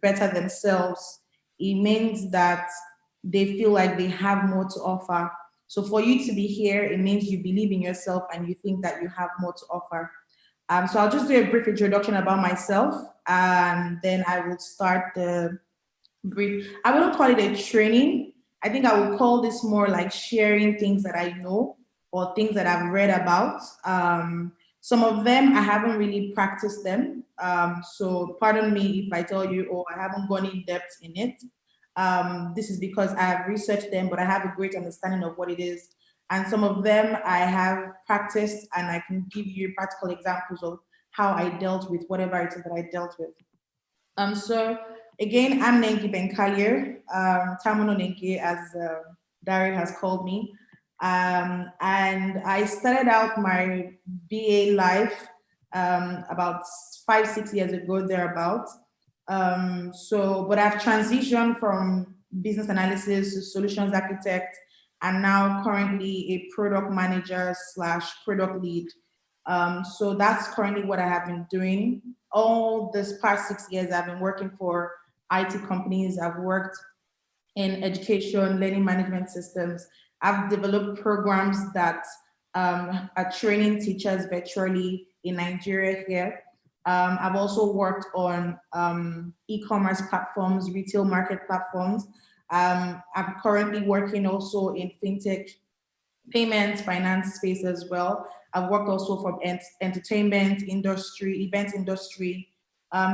better themselves, it means that they feel like they have more to offer. So for you to be here, it means you believe in yourself and you think that you have more to offer. So I'll just do a brief introduction about myself, and then I will start the brief. I wouldn't call it a training. I think I would call this more like sharing things that I know or things that I've read about. Some of them I haven't really practiced them. So pardon me if I tell you, oh, I haven't gone in depth in it. This is because I have researched them, but I have a great understanding of what it is. And some of them I have practiced, and I can give you practical examples of how I dealt with whatever it is that I dealt with. So again, I'm Nengi Ben-Kalio, Tamuno Nengi, as Dario has called me. And I started out my BA life about 5, 6 years ago, thereabout. But I've transitioned from business analysis to solutions architect, and now currently a product manager slash product lead. So that's currently what I have been doing. All this past 6 years, I've been working for IT companies. I've worked in education, learning management systems. I've developed programs that are training teachers virtually in Nigeria here. I've also worked on e-commerce platforms, retail market platforms. I'm currently working also in fintech, payments, finance space as well. I've worked also from entertainment industry, events industry.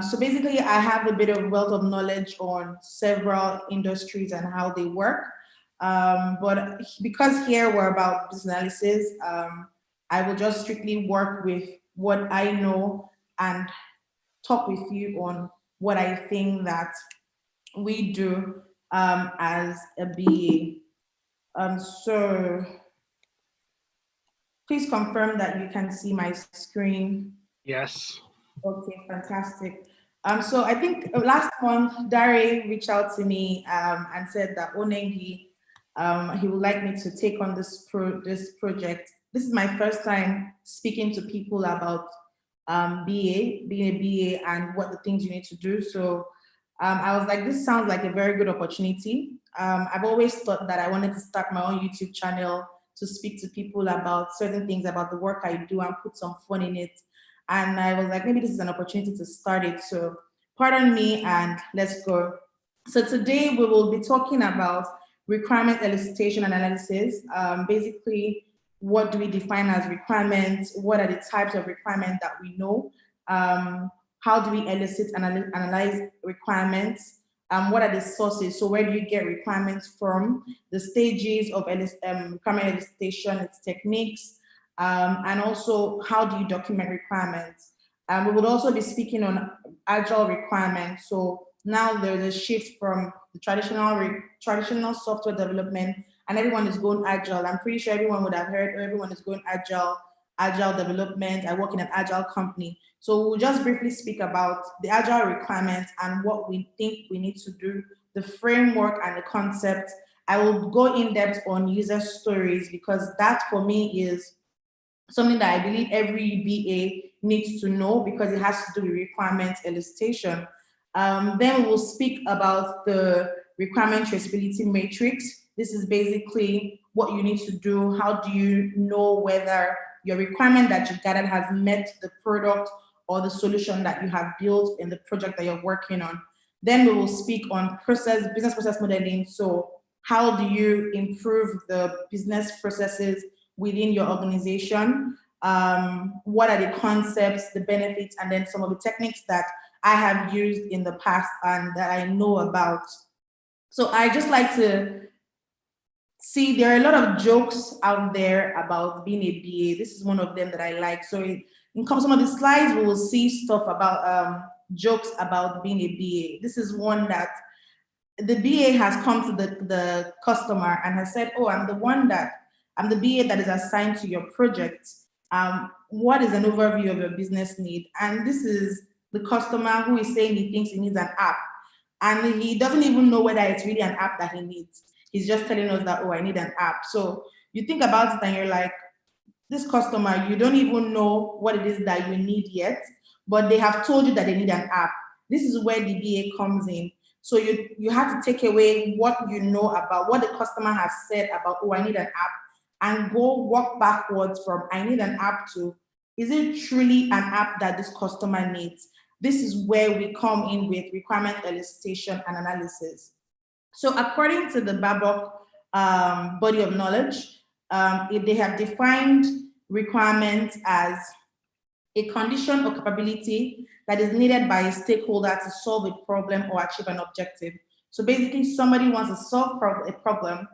So basically, I have a bit of wealth of knowledge on several industries and how they work. But because here we're about business analysis, I will just strictly work with what I know and talk with you on what I think that we do as a BA. So please confirm that you can see my screen. Yes. Okay, fantastic. So I think last month, Dare reached out to me and said that Onengi, he would like me to take on this project. This is my first time speaking to people about being a BA and what the things you need to do. So I was like, this sounds like a very good opportunity. I've always thought that I wanted to start my own YouTube channel to speak to people about certain things about the work I do and put some fun in it. And I was like, maybe this is an opportunity to start it. So pardon me and let's go. So today we will be talking about requirement elicitation and analysis. Basically, what do we define as requirements? What are the types of requirements that we know? How do we elicit and analyze requirements? What are the sources? So where do you get requirements from? The stages of requirement elicitation, its techniques, and also how do you document requirements? We would also be speaking on Agile requirements. So now there's a shift from the traditional software development, and everyone is going Agile. I'm pretty sure everyone would have heard, everyone is going Agile development. I work in an Agile company. So we'll just briefly speak about the Agile requirements and what we think we need to do, the framework and the concept. I will go in depth on user stories because that for me is something that I believe every BA needs to know because it has to do with requirements elicitation. Then we will speak about the requirement traceability matrix. This is basically what you need to do. How do you know whether your requirement that you gathered has met the product or the solution that you have built in the project that you're working on? Then we will speak on business process modeling. So how do you improve the business processes within your organization? What are the concepts, the benefits, and then some of the techniques that I have used in the past and that I know about. So I just like to see there are a lot of jokes out there about being a BA. This is one of them that I like. So in some of the slides, we will see stuff about jokes about being a BA. This is one that the BA has come to the customer and has said, oh, I'm the BA that is assigned to your project. What is an overview of your business need? And this is the customer who is saying he thinks he needs an app. And he doesn't even know whether it's really an app that he needs. He's just telling us that, oh, I need an app. So you think about it and you're like, this customer, you don't even know what it is that you need yet, but they have told you that they need an app. This is where the BA comes in. So you have to take away what you know about what the customer has said about, oh, I need an app, and go walk backwards from I need an app to, is it truly an app that this customer needs? This is where we come in with requirement elicitation and analysis. So according to the Babok body of knowledge, they have defined requirements as a condition or capability that is needed by a stakeholder to solve a problem or achieve an objective. So basically, somebody wants to solve a problem,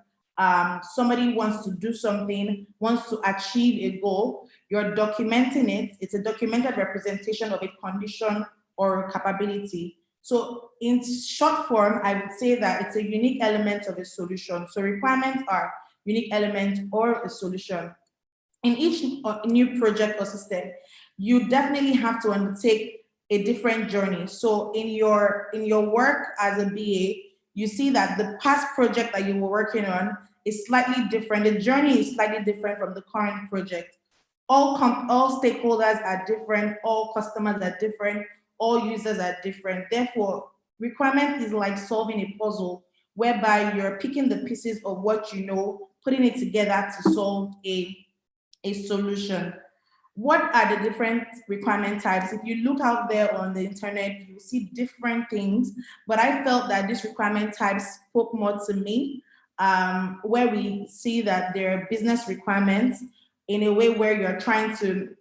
somebody wants to do something, wants to achieve a goal, you're documenting it. It's a documented representation of a condition or capability. So in short form, I would say that it's a unique element of a solution. So requirements are unique elements or a solution. In each new project or system, you definitely have to undertake a different journey. So in your work as a BA, you see that the past project that you were working on is slightly different. The journey is slightly different from the current project. All stakeholders are different, all customers are different, all users are different. Therefore, requirement is like solving a puzzle whereby you're picking the pieces of what you know, putting it together to solve a solution. What are the different requirement types? If you look out there on the internet, you see different things, but I felt that this requirement type spoke more to me, where we see that there are business requirements in a way where you're trying to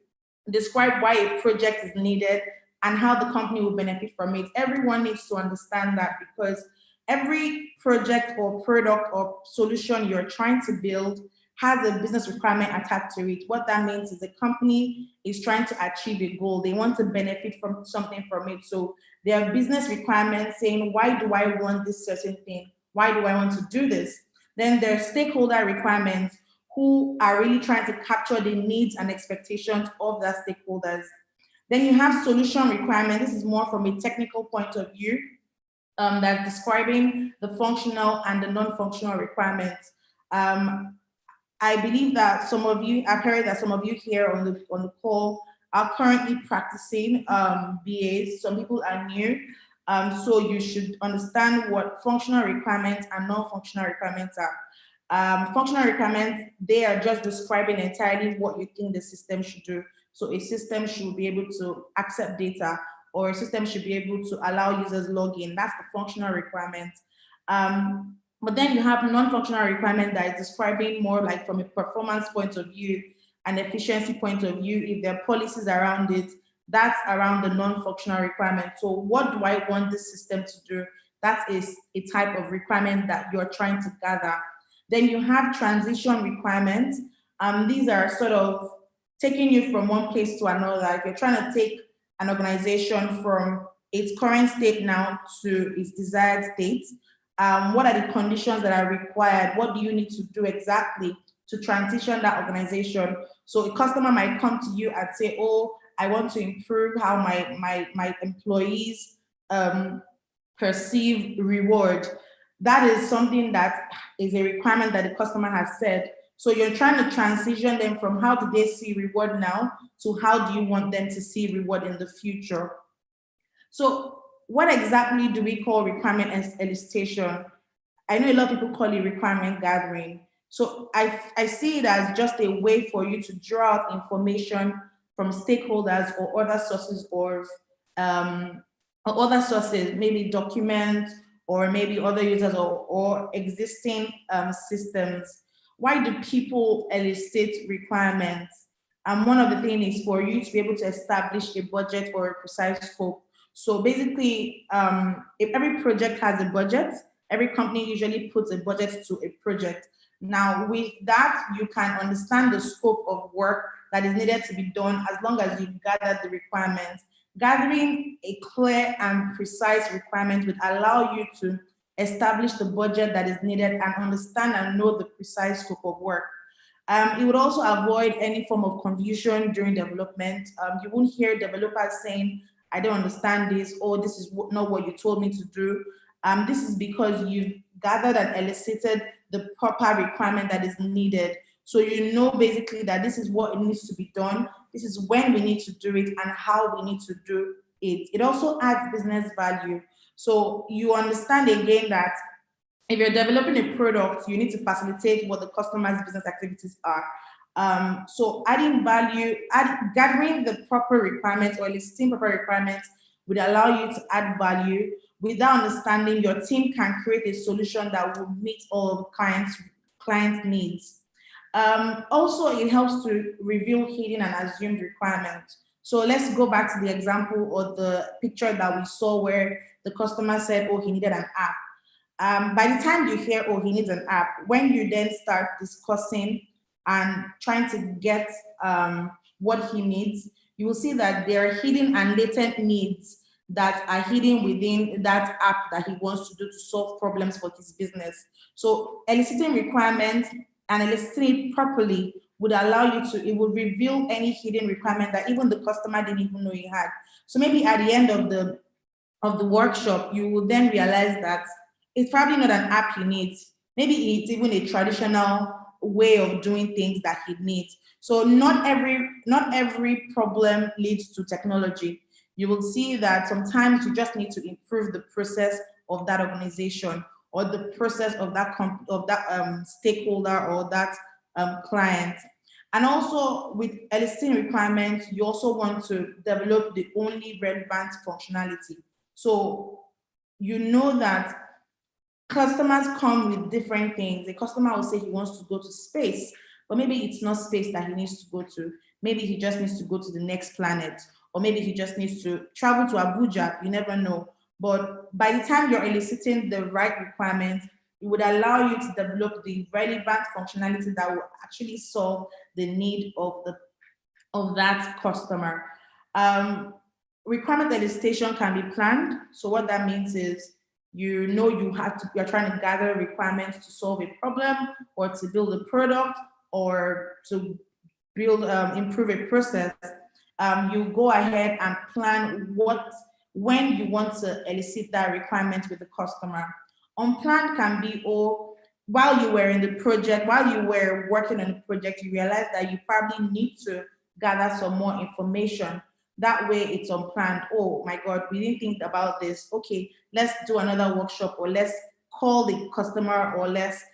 describe why a project is needed and how the company will benefit from it. Everyone needs to understand that, because every project or product or solution you're trying to build has a business requirement attached to it. What that means is the company is trying to achieve a goal. They want to benefit from something from it. So there are business requirements saying, why do I want this certain thing? Why do I want to do this? Then there are stakeholder requirements who are really trying to capture the needs and expectations of their stakeholders. Then you have solution requirement. This is more from a technical point of view, that's describing the functional and the non-functional requirements. I believe that I've heard that some of you here on the call are currently practicing BAs. Some people are new. So you should understand what functional requirements and non-functional requirements are. Functional requirements, they are just describing entirely what you think the system should do. So a system should be able to accept data, or a system should be able to allow users log in. That's the functional requirement. But then you have non-functional requirement that is describing more like from a performance point of view and efficiency point of view. If there are policies around it, that's around the non-functional requirement. So what do I want this system to do? That is a type of requirement that you're trying to gather. Then you have transition requirements. These are sort of taking you from one place to another. If you're trying to take an organization from its current state now to its desired state, what are the conditions that are required? What do you need to do exactly to transition that organization? So a customer might come to you and say, oh, I want to improve how my employees perceive reward. That is something that is a requirement that the customer has said. So you're trying to transition them from how do they see reward now to how do you want them to see reward in the future. So what exactly do we call requirement elicitation? I know a lot of people call it requirement gathering. So I see it as just a way for you to draw out information from stakeholders or other sources, or other sources, maybe documents, or maybe other users, or existing systems. Why do people elicit requirements? One of the things is for you to be able to establish a budget or a precise scope. So basically, if every project has a budget, every company usually puts a budget to a project. Now, with that, you can understand the scope of work that is needed to be done as long as you've gathered the requirements. Gathering a clear and precise requirement would allow you to establish the budget that is needed and understand and know the precise scope of work. It would also avoid any form of confusion during development. You won't hear developers saying, I don't understand this, or this is not what you told me to do. This is because you've gathered and elicited the proper requirement that is needed. So you know basically that this is what needs to be done, this is when we need to do it, and how we need to do it. It also adds business value. So you understand again that if you're developing a product, you need to facilitate what the customer's business activities are. So adding value, gathering the proper requirements or listing proper requirements would allow you to add value. Without understanding, your team can create a solution that will meet all of clients' needs. Also, it helps to reveal hidden and assumed requirements. So let's go back to the example or the picture that we saw where the customer said, oh, he needed an app. By the time you hear, oh, he needs an app, when you then start discussing and trying to get what he needs, you will see that there are hidden and latent needs that are hidden within that app that he wants to do to solve problems for his business. So eliciting requirements and eliciting it properly would allow you to, it would reveal any hidden requirement that even the customer didn't even know he had. So maybe at the end of the workshop, you will then realize that it's probably not an app he needs. Maybe it's even a traditional way of doing things that he needs. So not every problem leads to technology. You will see that sometimes you just need to improve the process of that organization or the process of that stakeholder or that client. And also with eliciting requirements, you also want to develop the only relevant functionality. So you know that customers come with different things. A customer will say he wants to go to space, but maybe it's not space that he needs to go to. Maybe he just needs to go to the next planet, or maybe he just needs to travel to Abuja. You never know. But by the time you're eliciting the right requirements, it would allow you to develop the relevant functionality that will actually solve the need of that customer. Um, Requirement elicitation can be planned. So what that means is you're trying to gather requirements to solve a problem or to build a product or to improve a process. You go ahead and plan when you want to elicit that requirement with the customer. Unplanned can be, while you were in the project, while you were working on the project, you realize that you probably need to gather some more information. That way it's unplanned. Oh my God, we didn't think about this. Okay, let's do another workshop, or let's call the customer, or let's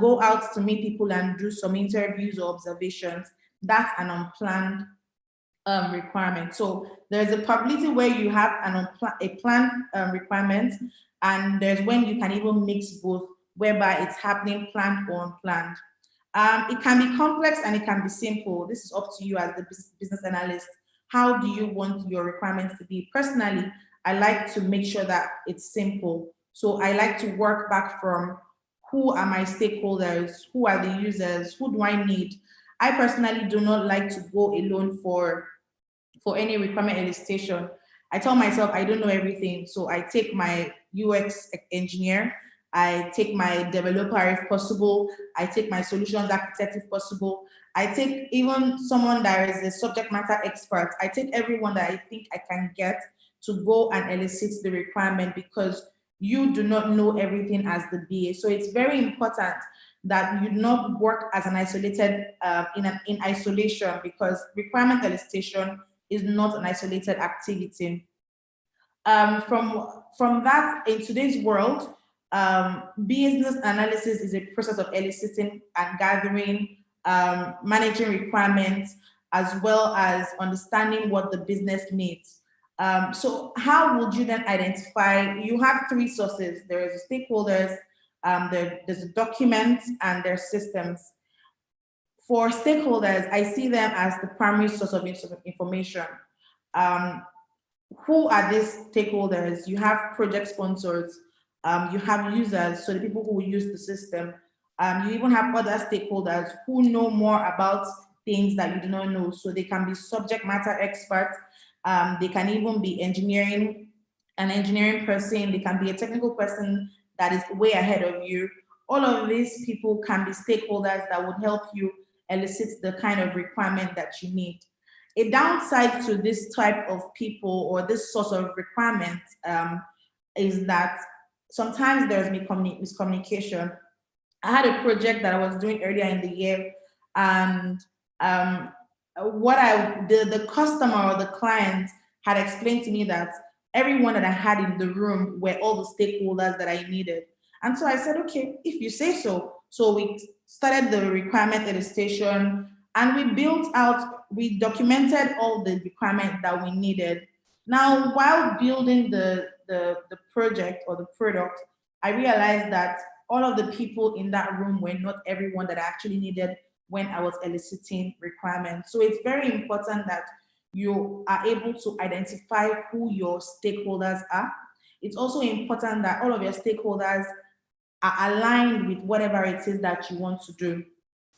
go out to meet people and do some interviews or observations. That's an unplanned requirement. So there's a probability where you have a planned requirement, and there's when you can even mix both, whereby it's happening planned or unplanned. It can be complex and it can be simple. This is up to you as the business analyst. How do you want your requirements to be? Personally, I like to make sure that it's simple. So I like to work back from who are my stakeholders, who are the users, who do I need? I personally do not like to go alone for any requirement elicitation. I tell myself I don't know everything. So I take my UX engineer, I take my developer if possible, I take my solutions architect if possible, I take even someone that is a subject matter expert. I take everyone that I think I can get to go and elicit the requirement, because you do not know everything as the BA. So it's very important that you not work as an isolated in isolation, because requirement elicitation is not an isolated activity. From that, in today's world, business analysis is a process of eliciting and gathering, managing requirements, as well as understanding what the business needs. So how would you then identify? You have three sources. There is the stakeholders, there's the documents, and there's systems. For stakeholders, I see them as the primary source of information. Who are these stakeholders? You have project sponsors, you have users, so the people who will use the system. You even have other stakeholders who know more about things that you do not know. So they can be subject matter experts, they can even be an engineering person, they can be a technical person that is way ahead of you. All of these people can be stakeholders that would help you elicit the kind of requirement that you need. A downside to this type of people or this source of requirement is that sometimes there's miscommunication. I had a project that I was doing earlier in the year, and the customer or the client had explained to me that everyone that I had in the room were all the stakeholders that I needed. And so I said, okay, if you say so. So we started the requirement elicitation, and we documented all the requirements that we needed. Now, while building the project or the product, I realized that all of the people in that room were not everyone that I actually needed when I was eliciting requirements. So it's very important that you are able to identify who your stakeholders are. It's also important that all of your stakeholders are aligned with whatever it is that you want to do.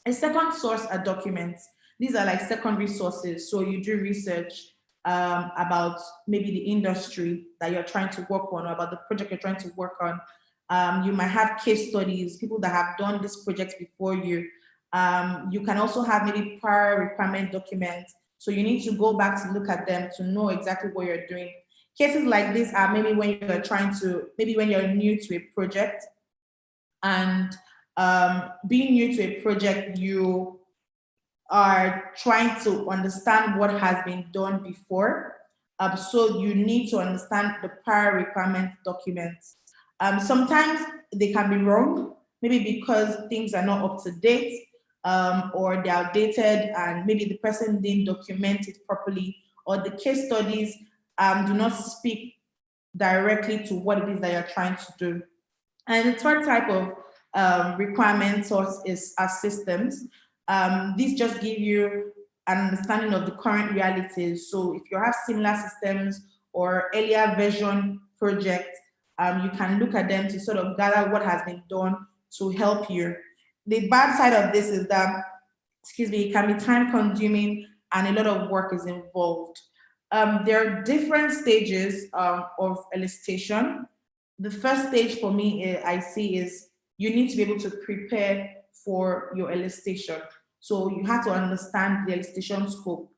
A second source are documents. These are like secondary sources. So you do research about maybe the industry that you're trying to work on, or about the project you're trying to work on. You might have case studies, people that have done this project before you. You can also have maybe prior requirement documents. So you need to go back to look at them to know exactly what you're doing. Cases like this are maybe when you're maybe when you're new to a project, and being new to a project, you are trying to understand what has been done before. So you need to understand the prior requirement documents. Sometimes they can be wrong, maybe because things are not up to date, or they're outdated, and maybe the person didn't document it properly, or the case studies do not speak directly to what it is that you're trying to do. And the third type of requirement source is our systems. These just give you an understanding of the current realities. So if you have similar systems or earlier version projects, you can look at them to sort of gather what has been done to help you. The bad side of this is that, excuse me, it can be time consuming and a lot of work is involved. There are different stages of elicitation. The first stage for me, I see, is you need to be able to prepare for your elicitation. So you have to understand the elicitation scope.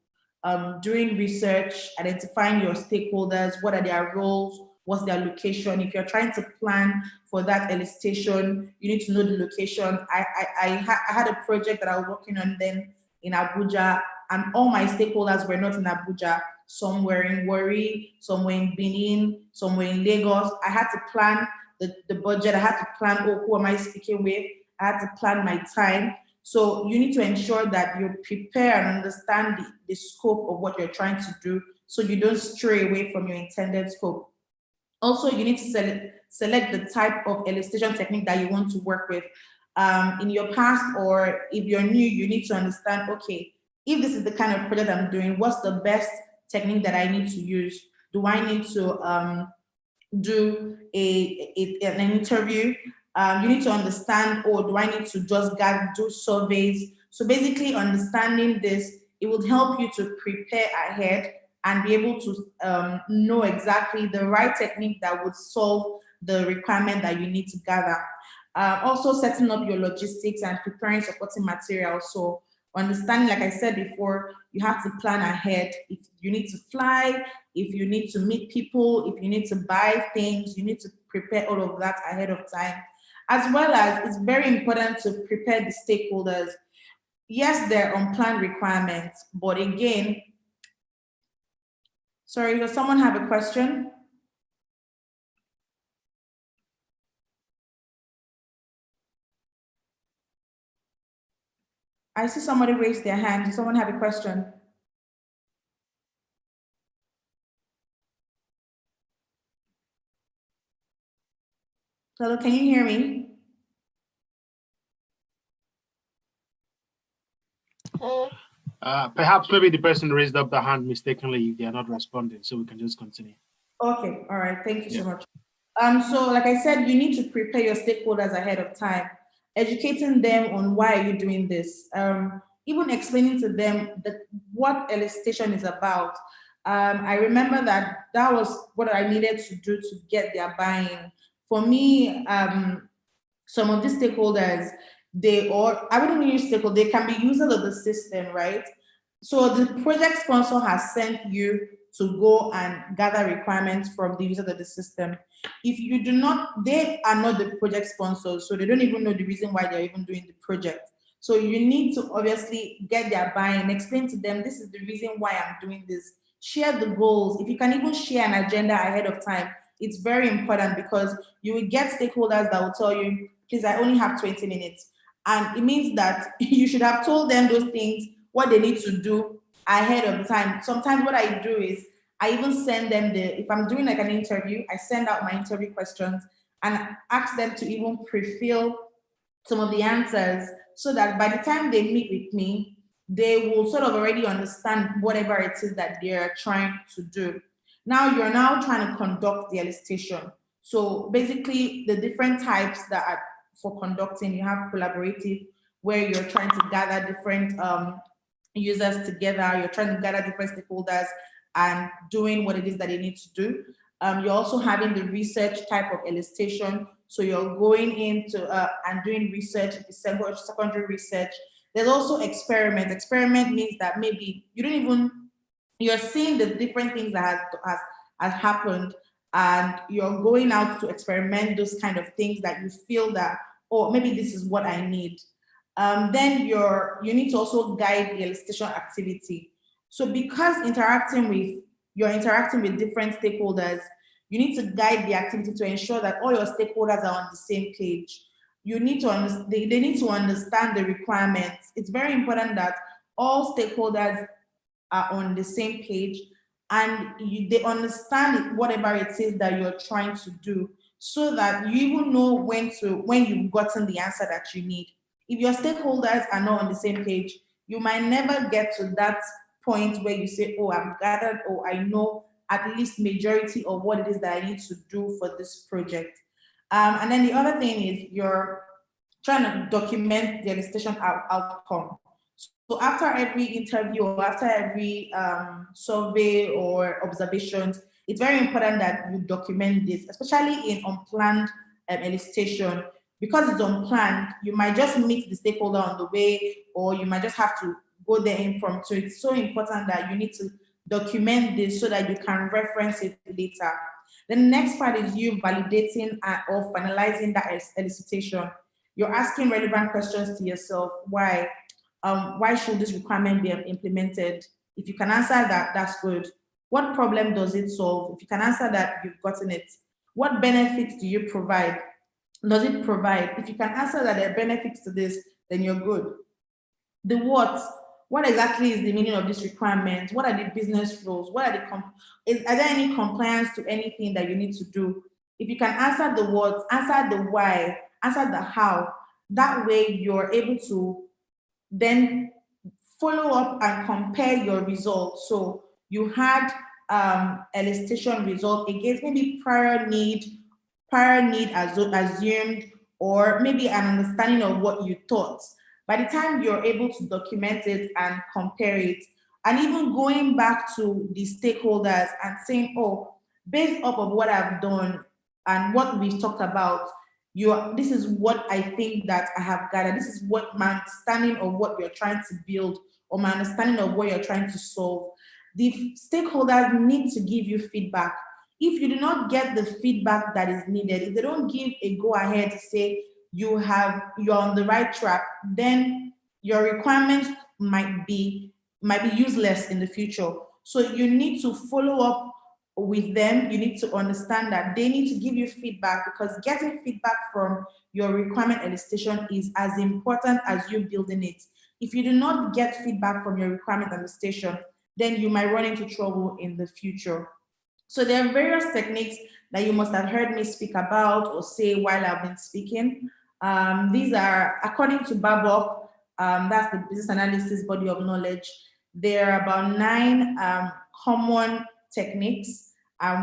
Doing research, identifying your stakeholders, what are their roles, what's their location. If you're trying to plan for that elicitation, you need to know the location. I had a project that I was working on then in Abuja, and all my stakeholders were not in Abuja. Some were in Warri, some were in Benin, some were in Lagos. I had to plan the budget. I had to plan, oh, who am I speaking with? I had to plan my time. So you need to ensure that you prepare and understand the scope of what you're trying to do, so you don't stray away from your intended scope. Also, you need to select the type of elicitation technique that you want to work with. In your past, or if you're new, you need to understand, okay, if this is the kind of project I'm doing, what's the best technique that I need to use? Do I need to do an interview? You need to understand, or do I need to just do surveys? So basically understanding this, it will help you to prepare ahead and be able to know exactly the right technique that would solve the requirement that you need to gather. Also setting up your logistics and preparing supporting materials. So understanding, like I said before, you have to plan ahead. If you need to fly, if you need to meet people, if you need to buy things, you need to prepare all of that ahead of time. As well as, it's very important to prepare the stakeholders. Yes, they're unplanned requirements, but again, sorry, does someone have a question? I see somebody raise their hand. Does someone have a question? Hello, can you hear me? Perhaps maybe the person raised up the hand mistakenly if they are not responding, so we can just continue. Okay, all right, thank you so much. So like I said, you need to prepare your stakeholders ahead of time, educating them on why are you doing this, even explaining to them what elicitation is about. I remember that was what I needed to do to get their buy-in. For me, some of these stakeholders, I wouldn't use stakeholders, they can be users of the system, right? So the project sponsor has sent you to go and gather requirements from the users of the system. If you do not, they are not the project sponsors, so they don't even know the reason why they're even doing the project. So you need to obviously get their buy-in, explain to them, this is the reason why I'm doing this. share the goals. If you can even share an agenda ahead of time, it's very important, because you will get stakeholders that will tell you, please, I only have 20 minutes. And it means that you should have told them those things, what they need to do ahead of time. Sometimes what I do is I even send them if I'm doing like an interview, I send out my interview questions and ask them to even pre-fill some of the answers, so that by the time they meet with me, they will sort of already understand whatever it is that they're trying to do. Now you're now trying to conduct the elicitation. So basically, the different types that are for conducting, you have collaborative, where you're trying to gather different users together, you're trying to gather different stakeholders and doing what it is that they need to do. You're also having the research type of elicitation. So you're going into and doing research, secondary research. There's also experiment. Experiment means that maybe you don't even, you're seeing the different things that has happened, and you're going out to experiment those kind of things that you feel that, oh, maybe this is what I need. Then you need to also guide the elicitation activity. So because you're interacting with different stakeholders, you need to guide the activity to ensure that all your stakeholders are on the same page. You need to they need to understand the requirements. It's very important that all stakeholders are on the same page, and they understand whatever it is that you're trying to do, so that you even know when you've gotten the answer that you need. If your stakeholders are not on the same page, you might never get to that point where you say, oh, I've gathered, or I know at least majority of what it is that I need to do for this project. And then the other thing is you're trying to document the elicitation outcome. So after every interview or after every survey or observations, it's very important that you document this, especially in unplanned elicitation. Because it's unplanned, you might just meet the stakeholder on the way, or you might just have to go there impromptu. It's so important that you need to document this so that you can reference it later. The next part is you validating or finalizing that elicitation. You're asking relevant questions to yourself. Why should this requirement be implemented? If you can answer that, that's good. What problem does it solve? If you can answer that, you've gotten it. What benefits do you provide? Does it provide? If you can answer that there are benefits to this, then you're good. The what exactly is the meaning of this requirement? What are the business rules? What are are there any compliance to anything that you need to do? If you can answer the what, answer the why, answer the how, that way you're able to then follow up and compare your results. So you had elicitation result against maybe prior need assumed, or maybe an understanding of what you thought. By the time you're able to document it and compare it, and even going back to the stakeholders and saying, oh, based off of what I've done and what we've talked about, this is what I think that I have gathered. This is what my understanding of what we're trying to build, or my understanding of what you're trying to solve. The stakeholders need to give you feedback. If you do not get the feedback that is needed, if they don't give a go ahead to say you're on the right track, then your requirements might be useless in the future. So you need to follow up with them. You need to understand that they need to give you feedback, because getting feedback from your requirement elicitation is as important as you building it. If you do not get feedback from your requirement elicitation, then you might run into trouble in the future. So there are various techniques that you must have heard me speak about or say while I've been speaking. These are, according to Babok, that's the business analysis body of knowledge, there are about 9 common techniques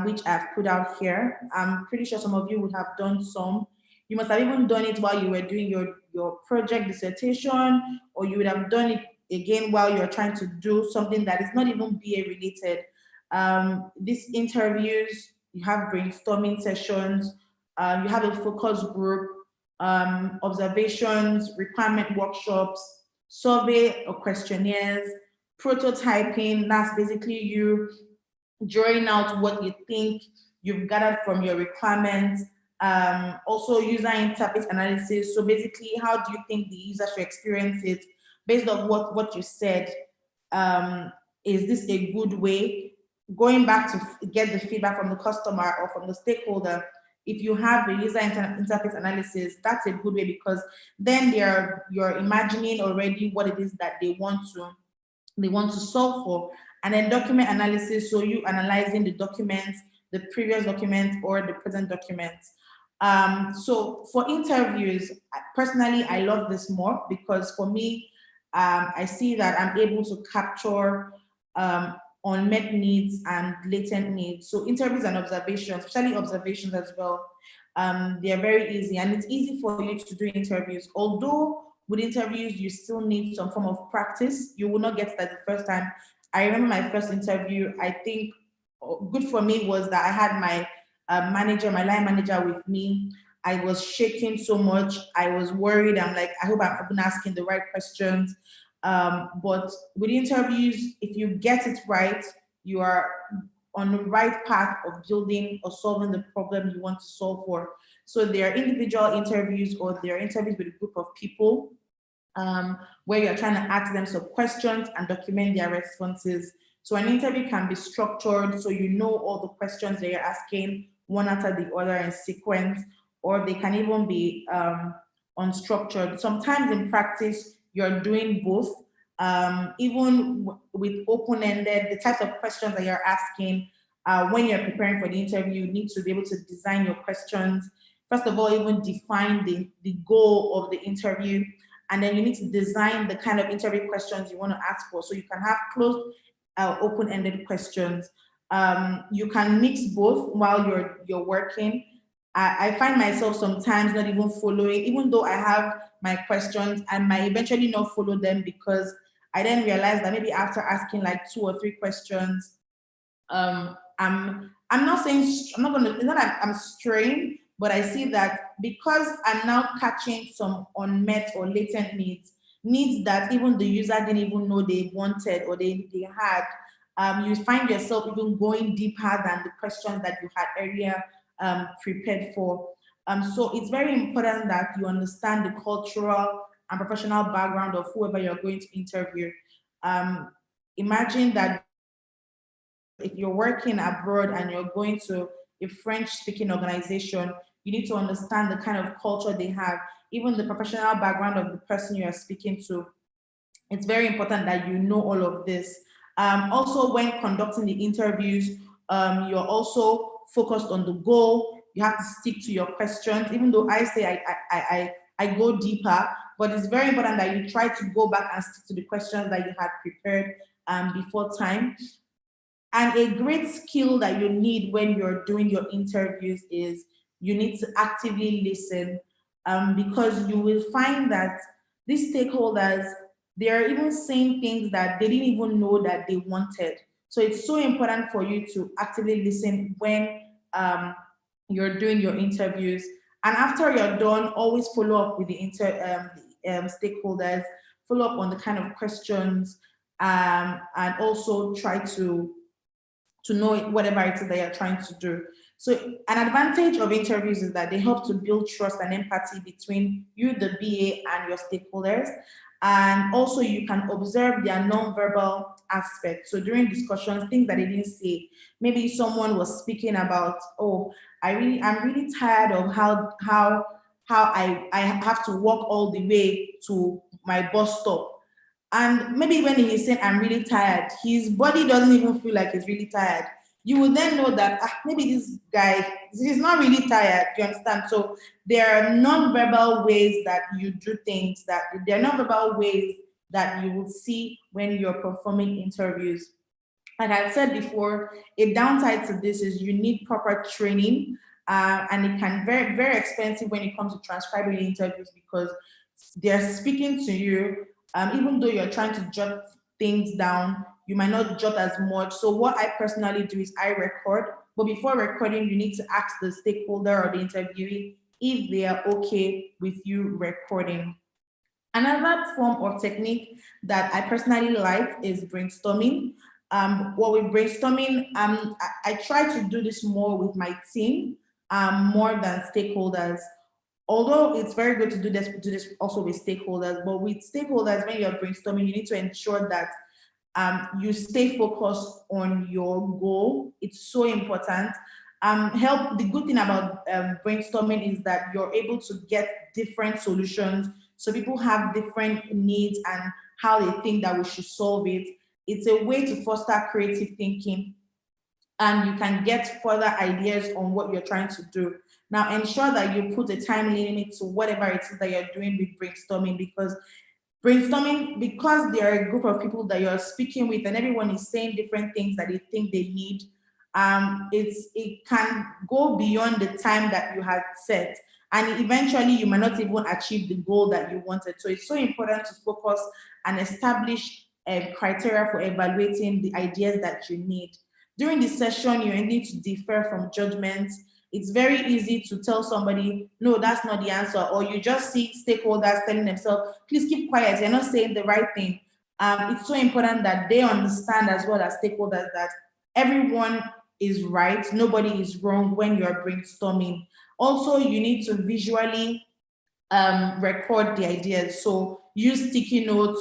which I've put out here. I'm pretty sure some of you would have done some. You must have even done it while you were doing your project dissertation, or you would have done it again while you're trying to do something that is not even BA related. These interviews, you have brainstorming sessions, you have a focus group, observations, requirement workshops, survey or questionnaires, prototyping, that's basically you drawing out what you think you've gathered from your requirements, also user interface analysis. So basically, how do you think the user should experience it based on what you said? Is this a good way? going back to get the feedback from the customer or from the stakeholder, if you have a user interface analysis, that's a good way, because then you're imagining already what it is that they want to solve for. And then document analysis, so you analyzing the documents, the previous documents or the present documents. So for interviews, personally, I love this more, because for me, I see that I'm able to capture unmet needs and latent needs. So interviews and observations, especially observations as well, they are very easy, and it's easy for you to do interviews. Although with interviews, you still need some form of practice. You will not get that the first time. I remember my first interview, I think good for me was that I had my manager, my line manager with me. I was shaking so much. I was worried. I'm like, I hope I've been asking the right questions. But with interviews, if you get it right, you are on the right path of building or solving the problem you want to solve for. So there are individual interviews, or there are interviews with a group of people, where you're trying to ask them some questions and document their responses. So an interview can be structured, so you know all the questions that you're asking one after the other in sequence, or they can even be unstructured. Sometimes in practice, you're doing both. Even with open-ended, the types of questions that you're asking, when you're preparing for the interview, you need to be able to design your questions. First of all, even define the goal of the interview, and then you need to design the kind of interview questions you want to ask for. So you can have closed, open-ended questions. You can mix both while you're working. I find myself sometimes not even following, even though I have my questions, I might eventually not follow them, because I then realize that maybe after asking like 2 or 3 questions, I'm not saying I'm not gonna, it's not that I'm straying, but I see that because I'm now catching some unmet or latent needs that even the user didn't even know they wanted or they had. You find yourself even going deeper than the questions that you had earlier prepared for. So it's very important that you understand the cultural and professional background of whoever you're going to interview. Um, Imagine that if you're working abroad and you're going to a French speaking organization, you need to understand the kind of culture they have, even the professional background of the person you are speaking to. It's very important that you know all of this. Also, when conducting the interviews, you're also focused on the goal. You have to stick to your questions, even though I say I go deeper, but it's very important that you try to go back and stick to the questions that you had prepared before time. And a great skill that you need when you're doing your interviews is you need to actively listen, because you will find that these stakeholders, they are even saying things that they didn't even know that they wanted. So it's so important for you to actively listen when you're doing your interviews. And after you're done, always follow up with the stakeholders, follow up on the kind of questions, and also try to know whatever it is that you're trying to do. So an advantage of interviews is that they help to build trust and empathy between you, the BA, and your stakeholders. And also you can observe their non-verbal aspects. So during discussions, things that they didn't say, maybe someone was speaking about, oh, I'm really tired of how I have to walk all the way to my bus stop. And maybe when he's saying, I'm really tired, his body doesn't even feel like he's really tired. You will then know that maybe this guy, he's not really tired. Do you understand? So there are non-verbal ways that you do things, that there are non-verbal ways that you will see when you're performing interviews. Like I said before, a downside to this is you need proper training, and it can be very, very expensive when it comes to transcribing interviews, because they're speaking to you, even though you're trying to jot things down, you might not jot as much. So what I personally do is I record, but before recording, you need to ask the stakeholder or the interviewee if they are okay with you recording. Another form of technique that I personally like is brainstorming. What with brainstorming, I try to do this more with my team, more than stakeholders. Although it's very good to do this also with stakeholders, but with stakeholders, when you're brainstorming, you need to ensure that you stay focused on your goal. It's so important. The good thing about brainstorming is that you're able to get different solutions. So people have different needs and how they think that we should solve it. It's a way to foster creative thinking, and you can get further ideas on what you're trying to do. Now, ensure that you put a time limit to whatever it is that you're doing with brainstorming, because there are a group of people that you're speaking with and everyone is saying different things that they think they need. It can go beyond the time that you had set, and eventually you might not even achieve the goal that you wanted. So it's so important to focus and establish criteria for evaluating the ideas that you need. During this session, you need to defer from judgments. It's very easy to tell somebody, no, that's not the answer. Or you just see stakeholders telling themselves, please keep quiet, you're not saying the right thing. It's so important that they understand, as well as stakeholders, that everyone is right, nobody is wrong when you're brainstorming. Also, you need to visually record the ideas. So use sticky notes,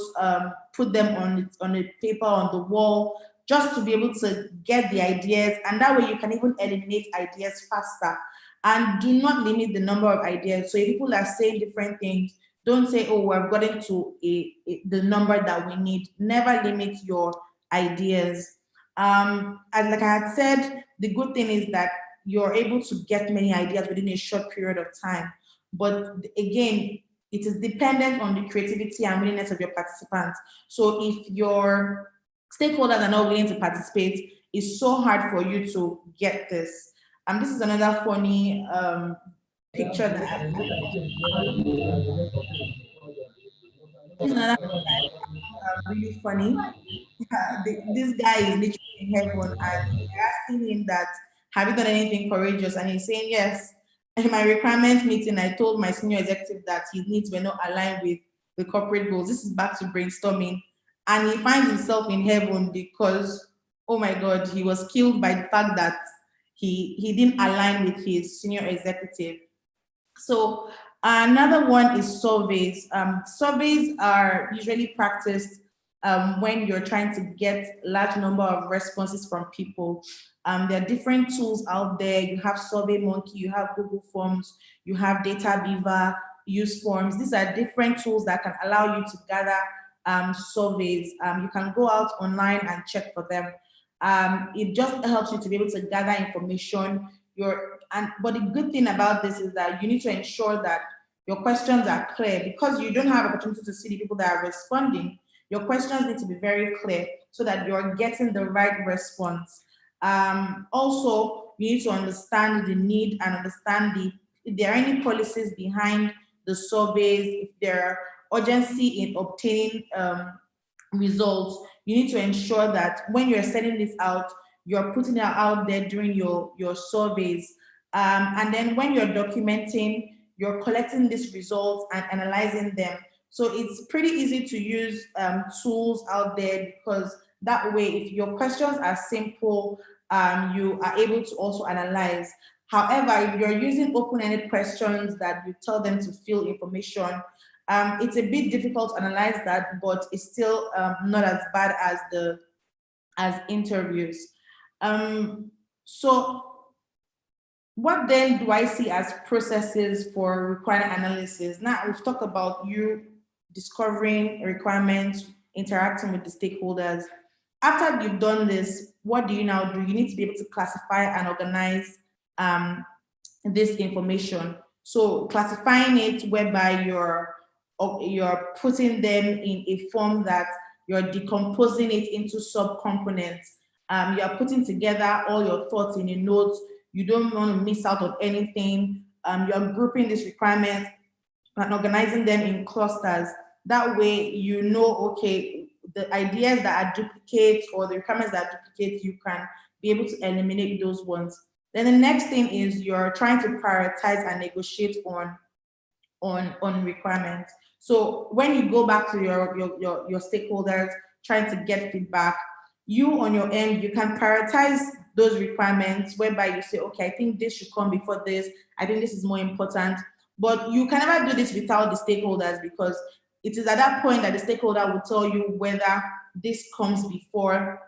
put them on a paper on the wall, just to be able to get the ideas, and that way you can even eliminate ideas faster. And do not limit the number of ideas. So if people are saying different things, don't say, oh, we've gotten to the number that we need. Never limit your ideas. And like I had said, the good thing is that you're able to get many ideas within a short period of time. But again, it is dependent on the creativity and willingness of your participants. So if your stakeholders are not willing to participate, it's so hard for you to get this. This is another funny picture that this is another really funny. This guy is literally in heaven, and they're asking him that, have you done anything courageous? And he's saying yes. In my requirements meeting, I told my senior executive that his needs were not aligned with the corporate goals. This is back to brainstorming. And he finds himself in heaven because, oh my God, he was killed by the fact that he didn't align with his senior executive. So another one is surveys. Surveys are usually practiced when you're trying to get large number of responses from people. There are different tools out there. You have SurveyMonkey, you have Google Forms, you have Data Beaver, Use Forms. These are different tools that can allow you to gather surveys. You can go out online and check for them. It just helps you to be able to gather information. But the good thing about this is that you need to ensure that your questions are clear, because you don't have opportunity to see the people that are responding. Your questions need to be very clear so that you're getting the right response. Also, you need to understand the need and understand if there are any policies behind the surveys, if there are urgency in obtaining results. You need to ensure that when you're sending this out, you're putting it out there during your surveys. And then when you're documenting, you're collecting these results and analyzing them. So it's pretty easy to use tools out there, because that way, if your questions are simple, you are able to also analyze. However, if you're using open-ended questions that you tell them to fill information, it's a bit difficult to analyze that, but it's still not as bad as interviews. So what then do I see as processes for requirement analysis? Now we've talked about you discovering requirements, interacting with the stakeholders. After you've done this, what do you now do? You need to be able to classify and organize this information. So classifying it whereby you're putting them in a form that you're decomposing it into sub-components. You're putting together all your thoughts in a note. You don't want to miss out on anything. You're grouping these requirements and organizing them in clusters. That way, you know, okay, the ideas that are duplicates or the requirements that are duplicates, you can be able to eliminate those ones. Then the next thing is you're trying to prioritize and negotiate on requirements. So when you go back to your stakeholders trying to get feedback, you on your end, you can prioritize those requirements whereby you say, okay, I think this should come before this. I think this is more important. But you can never do this without the stakeholders, because it is at that point that the stakeholder will tell you whether this comes before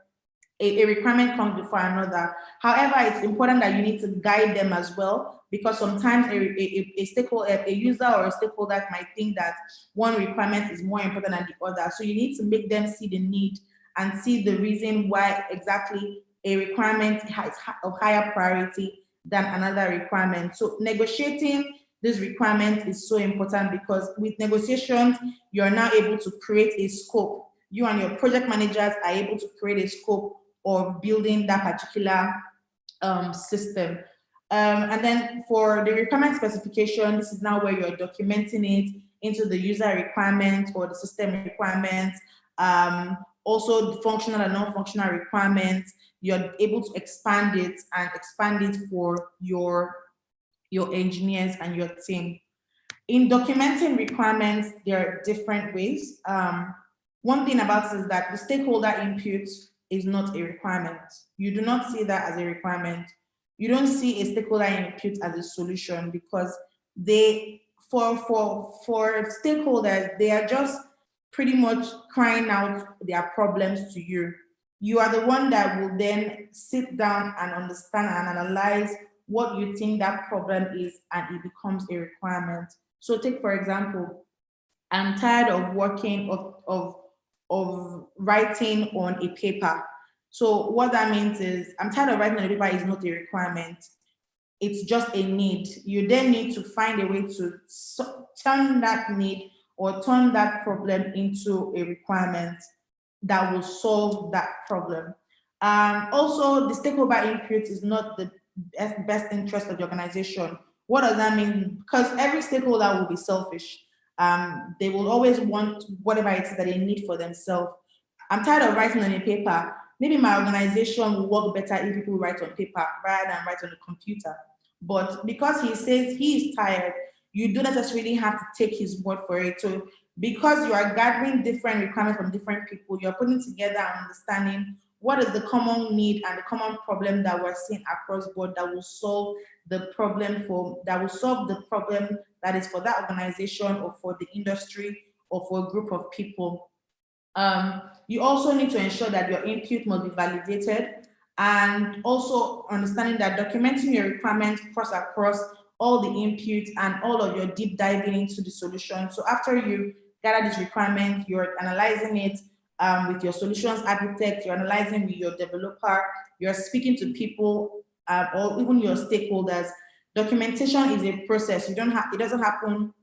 a requirement comes before another. However, it's important that you need to guide them as well, because sometimes a stakeholder, a user or a stakeholder might think that one requirement is more important than the other. So you need to make them see the need and see the reason why exactly a requirement has of higher priority than another requirement. So negotiating this requirement is so important, because with negotiations, you're now able to create a scope. You and your project managers are able to create a scope of building that particular system. And then for the requirement specification, this is now where you're documenting it into the user requirements or the system requirements. Also the functional and non-functional requirements, you're able to expand it for your engineers and your team. In documenting requirements, there are different ways. One thing about it is that the stakeholder input is not a requirement. You do not see that as a requirement. You don't see a stakeholder input as a solution, because they, for stakeholders, they are just pretty much crying out their problems to you. You are the one that will then sit down and understand and analyze what you think that problem is, and it becomes a requirement. So take, for example, I'm tired of working of writing on a paper. So what that means is, I'm tired of writing on a paper is not a requirement. It's just a need. You then need to find a way to turn that need or turn that problem into a requirement that will solve that problem. Also, the stakeholder input is not the best interest of the organization. What does that mean? Because every stakeholder will be selfish. They will always want whatever it is that they need for themselves. I'm tired of writing on a paper. Maybe my organization will work better if people write on paper rather than write on a computer. But because he says he is tired, you don't necessarily have to take his word for it. So because you are gathering different requirements from different people, you're putting together and understanding what is the common need and the common problem that we're seeing across board that will solve the problem that is for that organization or for the industry or for a group of people. You also need to ensure that your input must be validated, and also understanding that documenting your requirements across all the inputs and all of your deep diving into the solution. So after you gather this requirement, you're analyzing it with your solutions architect, you're analyzing with your developer, you're speaking to people or even your stakeholders. Documentation is a process. It doesn't happen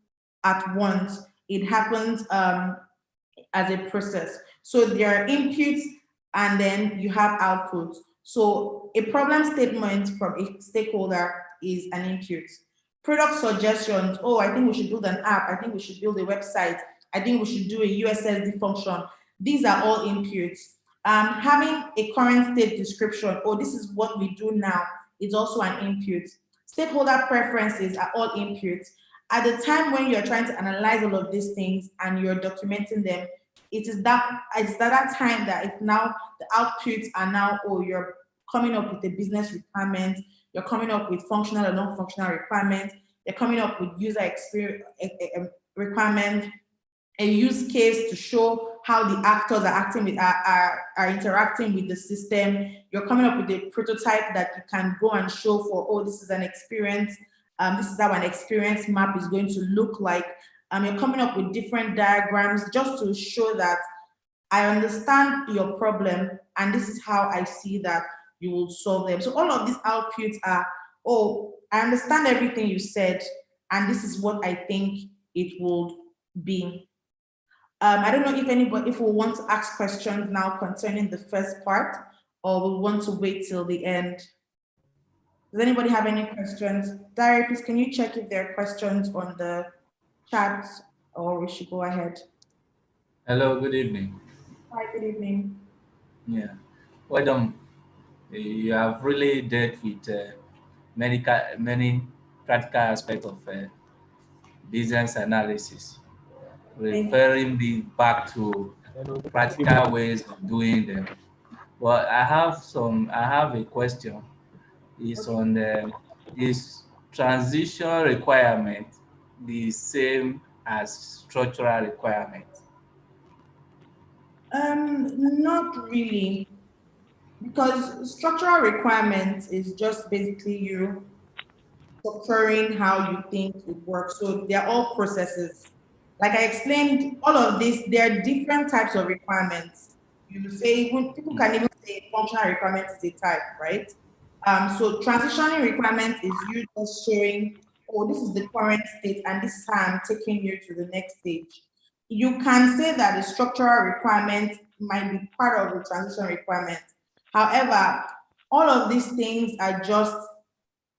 at once. It happens as a process. So there are inputs and then you have outputs. So a problem statement from a stakeholder is an input. Product suggestions, oh, I think we should build an app. I think we should build a website. I think we should do a USSD function. These are all inputs. Having a current state description, oh, this is what we do now, is also an input. Stakeholder preferences are all inputs. At the time when you're trying to analyze all of these things and you're documenting them, it's that time that it's now the outputs are now, oh, you're coming up with a business requirement, you're coming up with functional and non-functional requirements, you're coming up with user experience requirements, a use case to show how the actors are interacting with the system. You're coming up with a prototype that you can go and show for, oh, this is an experience. This is how an experience map is going to look like. You're coming up with different diagrams just to show that I understand your problem and this is how I see that you will solve them. So all of these outputs are, oh, I understand everything you said and this is what I think it would be. I don't know if we want to ask questions now concerning the first part, or we want to wait till the end. Does anybody have any questions? Dari, please, can you check if there are questions on the chat, or we should go ahead? Hello, good evening. Hi, good evening. Yeah, well done. You have really dealt with many practical aspects of business analysis, Thank you. referring me back to practical ways of doing them. But I have a question. It's Okay. on is transition requirement the same as structural requirement? Not really, because structural requirements is just basically you structuring how you think it works. So they're all processes. Like I explained, all of this, there are different types of requirements. You say, even people can even say functional requirement is a type, right? So transitioning requirement is you just showing, oh, this is the current state and this is how I'm taking you to the next stage. You can say that the structural requirement might be part of the transition requirement. However, all of these things are just,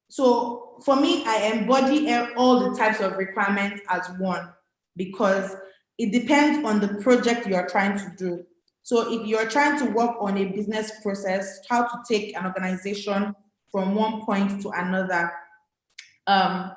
so for me, I embody all the types of requirements as one because it depends on the project you're trying to do. So if you're trying to work on a business process, how to take an organization from one point to another, um,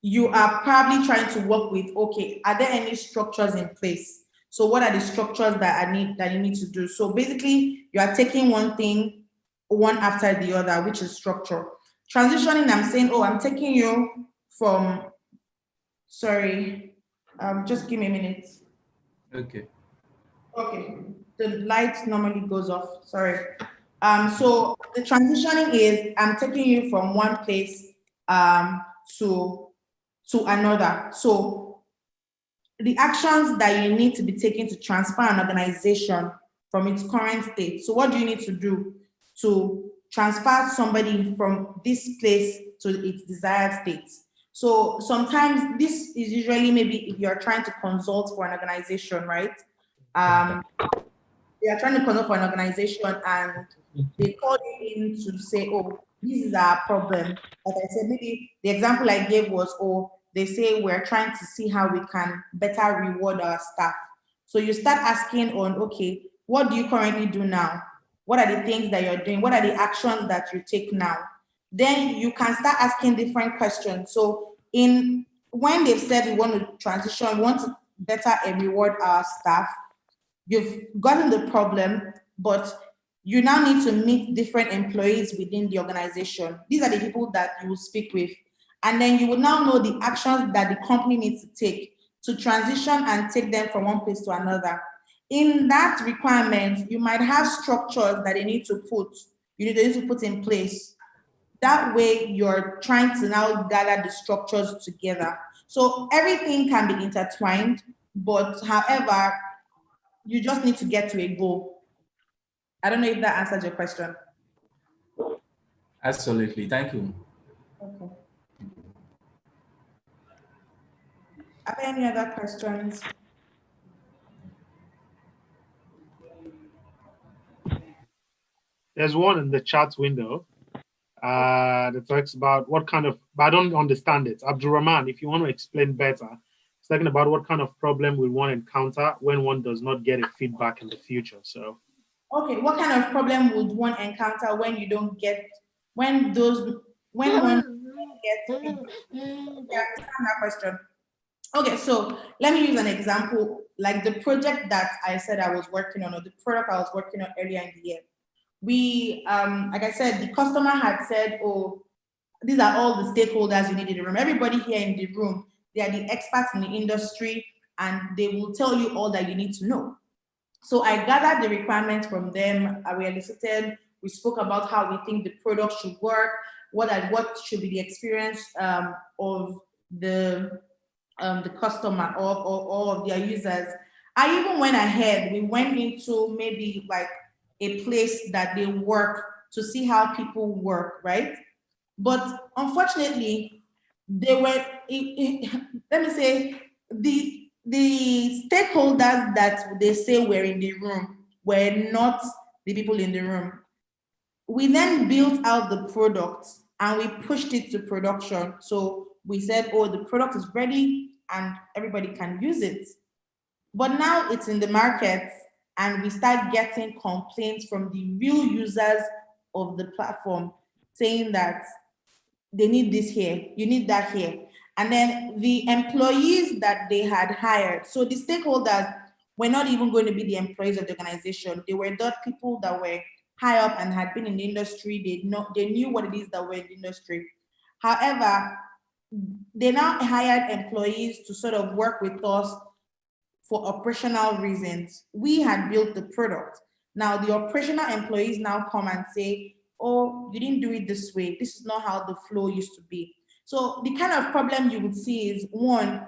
you are probably trying to work with, okay, are there any structures in place? So what are the structures that you need to do? So basically, you are taking one thing one after the other, which is structure. Transitioning, I'm saying, oh, I'm taking you from, sorry, just give me a minute. Okay. Okay, the light normally goes off, sorry. So the transitioning is, I'm taking you from one place to another. So the actions that you need to be taking to transfer an organization from its current state. So what do you need to do to transfer somebody from this place to its desired state? So sometimes this is usually maybe if you're trying to consult for an organization, right? They are trying to consult for an organization and they call you in to say, oh, this is our problem. Like I said, maybe the example I gave was, oh, they say we're trying to see how we can better reward our staff. So you start asking on, okay, what do you currently do now? What are the things that you're doing? What are the actions that you take now? Then you can start asking different questions. So in when they've said we want to transition, we want to better reward our staff, you've gotten the problem, but you now need to meet different employees within the organization. These are the people that you will speak with. And then you will now know the actions that the company needs to take to transition and take them from one place to another. In that requirement, you might have structures that they need to put, they need to put in place. That way you're trying to now gather the structures together. So everything can be intertwined, but however, you just need to get to a goal. I don't know if that answers your question. Absolutely. Thank you. Okay. Are there any other questions? There's one in the chat window that talks about what kind of, but I don't understand it. Abdul Rahman, if you want to explain better, it's talking about what kind of problem will one encounter when one does not get a feedback in the future. So, okay, what kind of problem would one encounter when you don't get, when one gets feedback? Okay, I understand that question. Okay, so let me use an example, like the project that I said I was working on, or the product I was working on earlier in the year. We, like I said, the customer had said, oh, these are all the stakeholders you need in the room. Everybody here in the room, they are the experts in the industry and they will tell you all that you need to know. So I gathered the requirements from them. We elicited, we spoke about how we think the product should work, what should be the experience of the customer or of their users. I even went ahead, we went into maybe like a place that they work to see how people work, right? But unfortunately, they were, let me say, the stakeholders that they say were in the room were not the people in the room. We then built out the product and we pushed it to production. So we said, oh, the product is ready and everybody can use it. But now it's in the market and we start getting complaints from the real users of the platform saying that they need this here, you need that here. And then the employees that they had hired, so the stakeholders were not even going to be the employees of the organization. They were the people that were high up and had been in the industry. They knew what it is that were in the industry. However, they now hired employees to sort of work with us for operational reasons. We had built the product. Now the operational employees now come and say, oh, you didn't do it this way. This is not how the flow used to be. So the kind of problem you would see is, one,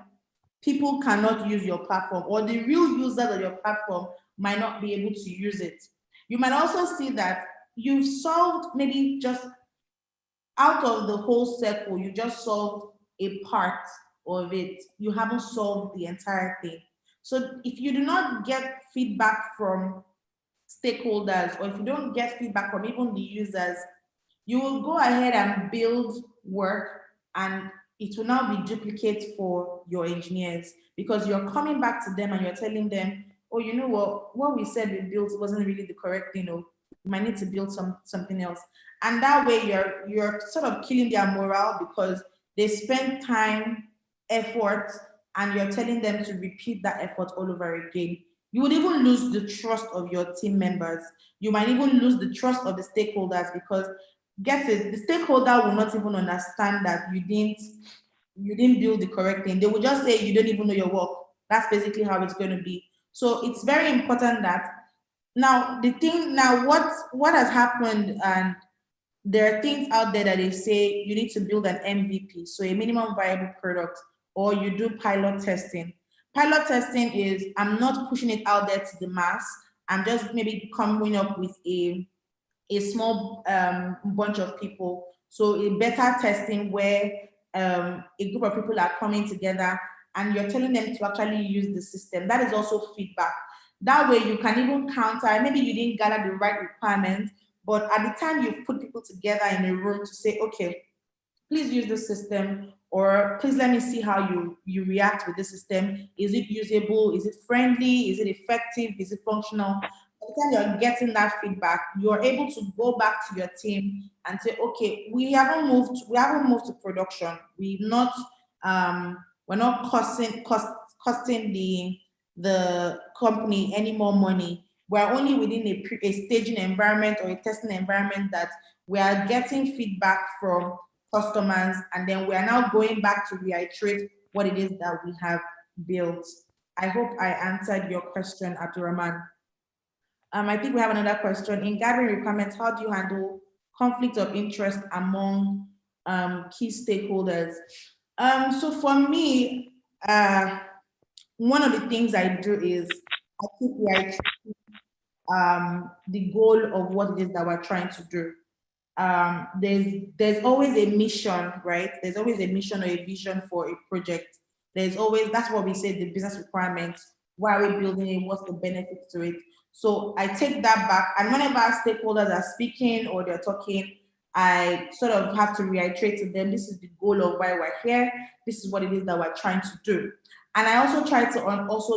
people cannot use your platform, or the real users of your platform might not be able to use it. You might also see that you've solved maybe just out of the whole circle, you just solved a part of it. You haven't solved the entire thing. So if you do not get feedback from stakeholders, or if you don't get feedback from even the users, you will go ahead and build work, and it will now be duplicate for your engineers, because you're coming back to them and you're telling them, oh, you know what we said we built wasn't really the correct thing. You might need to build something else. And that way you're sort of killing their morale, because they spend time, effort, and you're telling them to repeat that effort all over again. You would even lose the trust of your team members. You might even lose the trust of the stakeholders, because get it, the stakeholder will not even understand that you didn't build the correct thing. They will just say you don't even know your work. That's basically how it's going to be. So it's very important that what has happened, and there are things out there that they say you need to build an MVP, so a minimum viable product, or you do pilot testing. Pilot testing is, I'm not pushing it out there to the mass. I'm just maybe coming up with a small bunch of people. So a beta testing where a group of people are coming together and you're telling them to actually use the system. That is also feedback. That way you can even counter, maybe you didn't gather the right requirements, but at the time you've put people together in a room to say, okay, please use the system, or please let me see how you react with the system. Is it usable? Is it friendly? Is it effective? Is it functional? By the time you're getting that feedback, you're able to go back to your team and say, okay, we haven't moved to production. We're not costing the company any more money. We're only within a staging environment or a testing environment that we are getting feedback from customers, and then we are now going back to reiterate what it is that we have built. I hope I answered your question, Abdurrahman. I think we have another question. In gathering requirements, how do you handle conflict of interest among key stakeholders? So for me, one of the things I do is I keep writing the goal of what it is that we're trying to do. There's always a mission, right? There's always a mission or a vision for a project. That's what we say, the business requirements. Why are we building it? What's the benefit to it? So I take that back, and whenever our stakeholders are speaking or they're talking, I sort of have to reiterate to them, this is the goal of why we're here. This is what it is that we're trying to do. And I also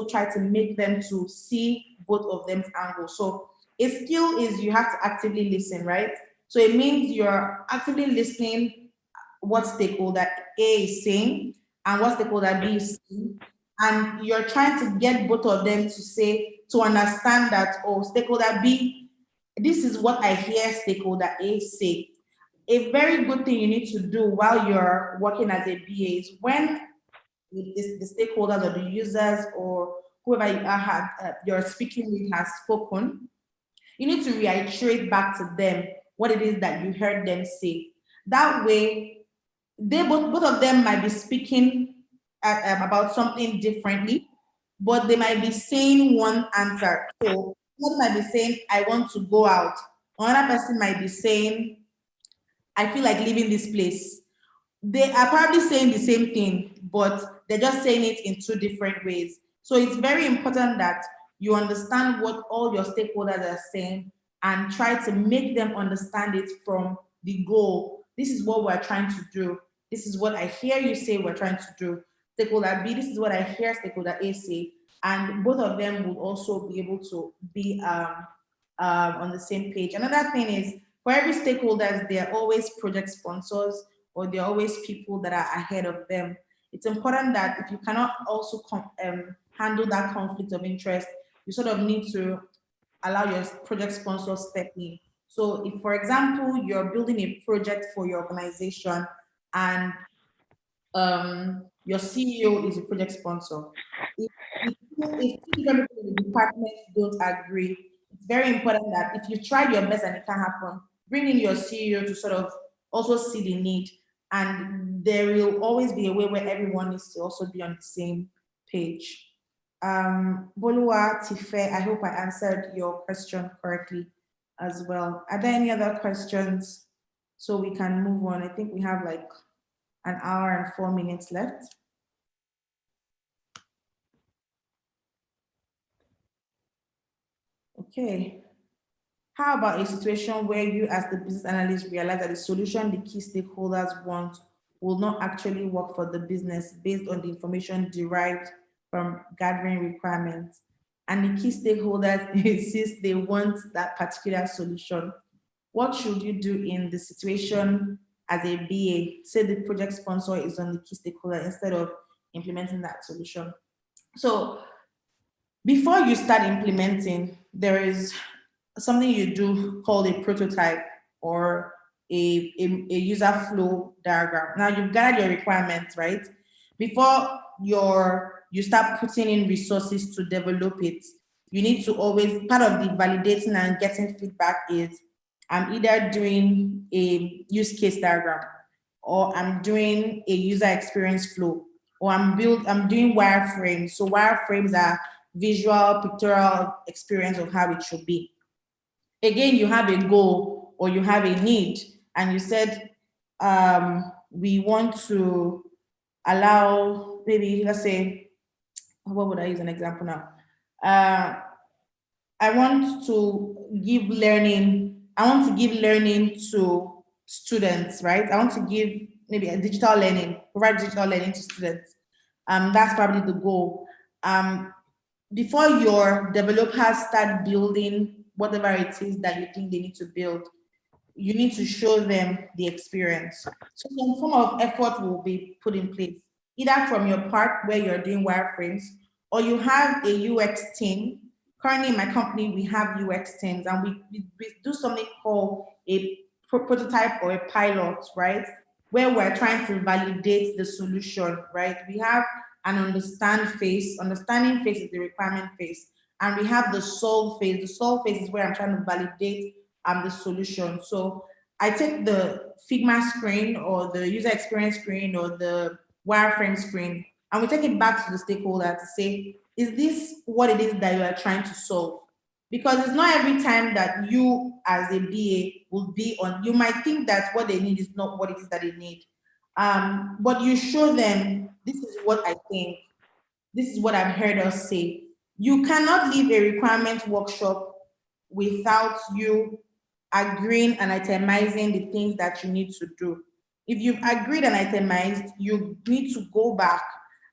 try to make them to see both of them's angles. So a skill is you have to actively listen, right? So it means you're actively listening what stakeholder A is saying and what stakeholder B is saying, and you're trying to get both of them to understand that, oh, stakeholder B, this is what I hear stakeholder A say. A very good thing you need to do while you're working as a BA is when the stakeholders or the users or whoever you're speaking with has spoken, you need to reiterate back to them what it is that you heard them say. That way, both of them might be speaking about something differently, but they might be saying one answer. So one might be saying, I want to go out. Another person might be saying, I feel like leaving this place. They are probably saying the same thing, but they're just saying it in two different ways. So it's very important that you understand what all your stakeholders are saying and try to make them understand it from the goal. This is what we're trying to do. This is what I hear you say we're trying to do. Stakeholder B, this is what I hear stakeholder A say. And both of them will also be able to be on the same page. Another thing is, for every stakeholders, there are always project sponsors, or there are always people that are ahead of them. It's important that if you cannot also handle that conflict of interest, you sort of need to allow your project sponsor step in. So if, for example, you're building a project for your organization and your CEO is a project sponsor, if if two different people in the department don't agree, it's very important that if you try your best and it can't happen, bring in your CEO to sort of also see the need. And there will always be a way where everyone needs to also be on the same page. Bolua Tife, I hope I answered your question correctly as well. Are there any other questions so we can move on? I think we have like an hour and 4 minutes left. Okay. How about a situation where you as the business analyst realize that the solution the key stakeholders want will not actually work for the business based on the information derived from gathering requirements, and the key stakeholders insist they want that particular solution? What should you do in the situation as a BA? Say the project sponsor is on the key stakeholder instead of implementing that solution. So before you start implementing, there is something you do called a prototype or a user flow diagram. Now you've gathered your requirements, right? Before you start putting in resources to develop it, you need to always, part of the validating and getting feedback is I'm either doing a use case diagram or I'm doing a user experience flow or I'm doing wireframes. So wireframes are visual, pictorial experience of how it should be. Again, you have a goal or you have a need, and you said we want to allow, maybe let's say, what would I use an example now? I want to give learning. I want to give learning to students, right? I want to give maybe a digital learning, provide digital learning to students. That's probably the goal. Before your developers start building whatever it is that you think they need to build, you need to show them the experience. So some form of effort will be put in place, either from your part where you're doing wireframes, or you have a UX team. Currently in my company, we have UX teams, and we do something called a prototype or a pilot, right? Where we're trying to validate the solution, right? We have an understand phase. Understanding phase is the requirement phase. And we have the solve phase. The solve phase is where I'm trying to validate the solution. So I take the Figma screen or the user experience screen or the wireframe screen, and we take it back to the stakeholder to say, is this what it is that you are trying to solve? Because it's not every time that you as a BA will be on, you might think that what they need is not what it is that they need. But you show them, this is what I think, this is what I've heard us say. You cannot leave a requirement workshop without you agreeing and itemizing the things that you need to do. If you've agreed and itemized, you need to go back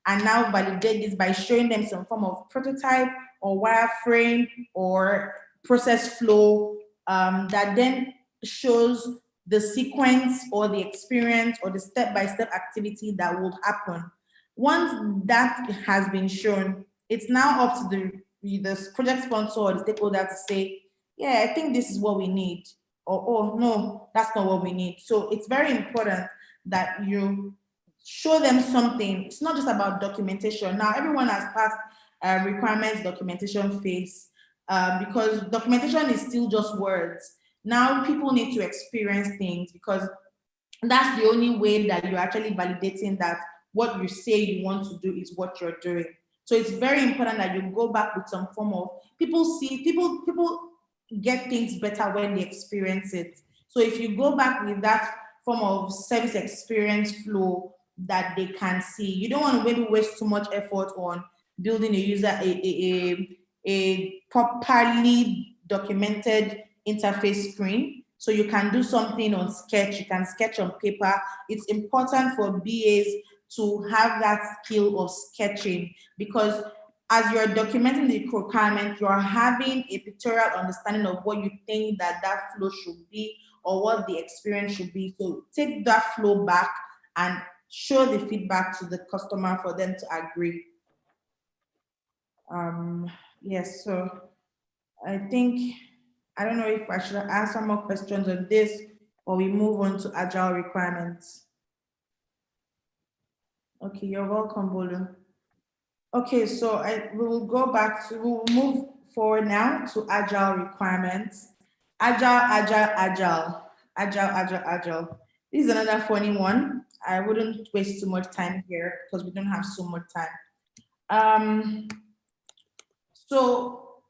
and now validate this by showing them some form of prototype or wireframe or process flow that then shows the sequence or the experience or the step-by-step activity that would happen. Once that has been shown, it's now up to the project sponsor or the stakeholder to say, yeah, I think this is what we need, or oh no, that's not what we need. So it's very important that you show them something. It's not just about documentation. Now everyone has passed requirements documentation phase because documentation is still just words. Now people need to experience things because that's the only way that you're actually validating that what you say you want to do is what you're doing. So it's very important that you go back with some form of people get things better when they experience it. So if you go back with that form of service experience flow that they can see, you don't want to maybe waste too much effort on building a user a properly documented interface screen. So you can do something on Sketch, you can sketch on paper. It's important for BAs to have that skill of sketching because as you're documenting the requirement, you're having a pictorial understanding of what you think that flow should be or what the experience should be. So take that flow back and show the feedback to the customer for them to agree. Yes, so I think, I don't know if I should answer more questions on this or we move on to Agile requirements. Okay, you're welcome, Bolu. Okay, so we will go back to, we will move forward now to agile requirements. Agile. This is another funny one. I wouldn't waste too much time here because we don't have so much time. So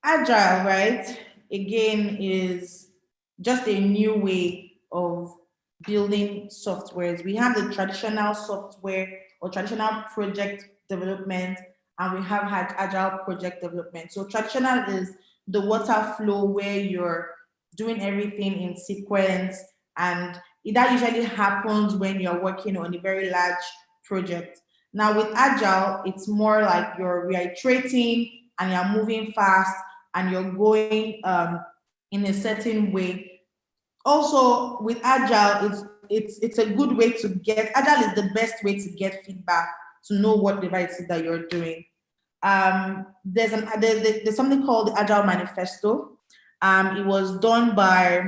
agile, right? Again, is just a new way of building softwares. We have the traditional software or traditional project development, and we have had agile project development. So traditional is the water flow where you're doing everything in sequence, and that usually happens when you're working on a very large project. Now with agile, it's more like you're reiterating and you're moving fast and you're going in a certain way. Also with agile, it's a good way to get, agile is the best way to get feedback, to know what device it is that you're doing. There's something called the Agile Manifesto. It was done by a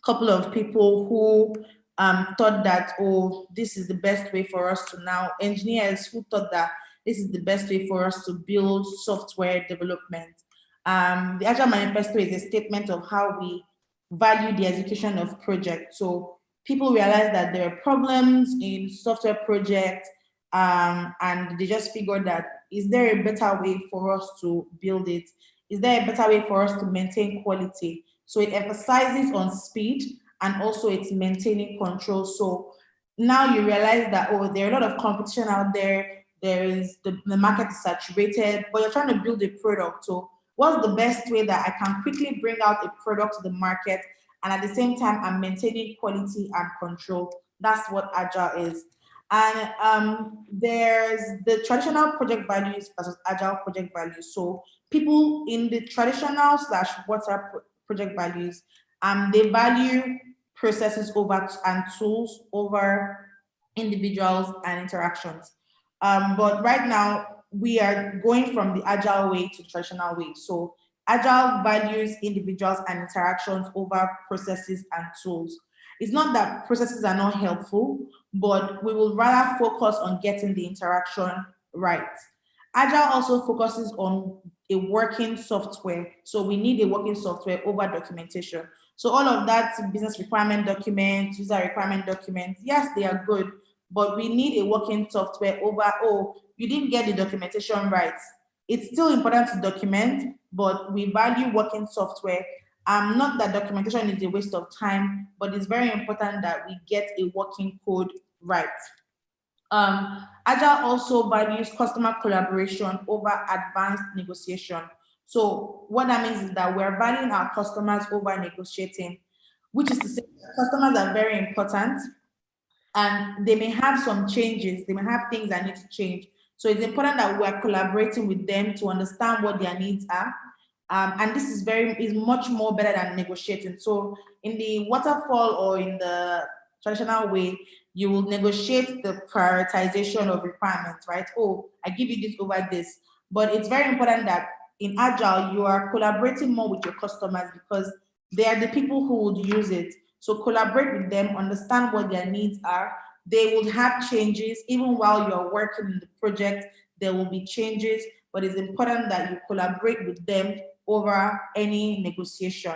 couple of people who thought that, oh, this is the best way for us to now, engineers who thought that this is the best way for us to build software development. The Agile Manifesto is a statement of how we value the execution of projects. So people realize that there are problems in software projects, and they just figured that, is there a better way for us to build it? Is there a better way for us to maintain quality? So it emphasizes on speed, and also it's maintaining control. So now you realize that, oh, there are a lot of competition out there. There is the market is saturated, but you're trying to build a product. So what's the best way that I can quickly bring out a product to the market, and at the same time I'm maintaining quality and control? That's what agile is. And there's the traditional project values versus agile project values. So people in the traditional slash water project values, they value processes over and tools over individuals and interactions. But right now, we are going from the agile way to the traditional way. So agile values individuals and interactions over processes and tools. It's not that processes are not helpful, but we will rather focus on getting the interaction right. Agile also focuses on a working software. So we need a working software over documentation. So all of that business requirement documents, user requirement documents, yes, they are good, but we need a working software over, oh, you didn't get the documentation right. It's still important to document, but we value working software. Not that documentation is a waste of time, but it's very important that we get a working code right. Agile also values customer collaboration over advanced negotiation. So what that means is that we're valuing our customers over negotiating, which is to say customers are very important, and they may have some changes, they may have things that need to change. So it's important that we are collaborating with them to understand what their needs are. And this is much more better than negotiating. So in the waterfall or in the traditional way, you will negotiate the prioritization of requirements, right? Oh, I give you this over this. But it's very important that in Agile, you are collaborating more with your customers because they are the people who would use it. So collaborate with them, understand what their needs are. They will have changes even while you're working in the project. There will be changes, but it's important that you collaborate with them over any negotiation.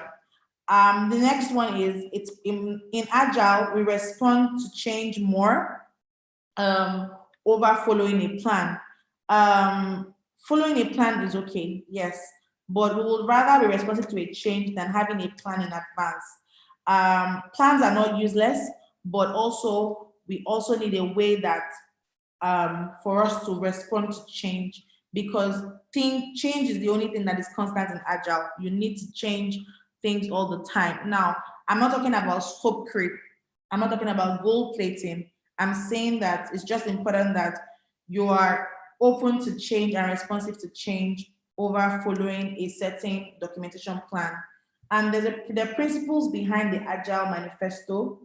The next one is it's in Agile, we respond to change more over following a plan. Following a plan is okay, yes, but we would rather be responsive to a change than having a plan in advance. Plans are not useless, but also we also need a way that for us to respond to change, because change is the only thing that is constant in Agile. You need to change things all the time. Now, I'm not talking about scope creep. I'm not talking about gold plating. I'm saying that it's just important that you are open to change and responsive to change over following a certain documentation plan. And there are principles behind the Agile Manifesto.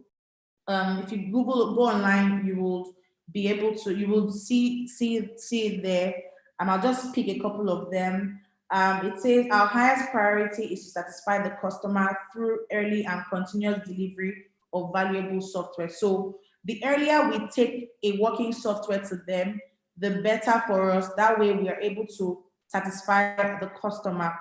If you go online, you will be able to, you will see it there. I'll just pick a couple of them. It says our highest priority is to satisfy the customer through early and continuous delivery of valuable software. So the earlier we take a working software to them, the better for us. That way we are able to satisfy the customer.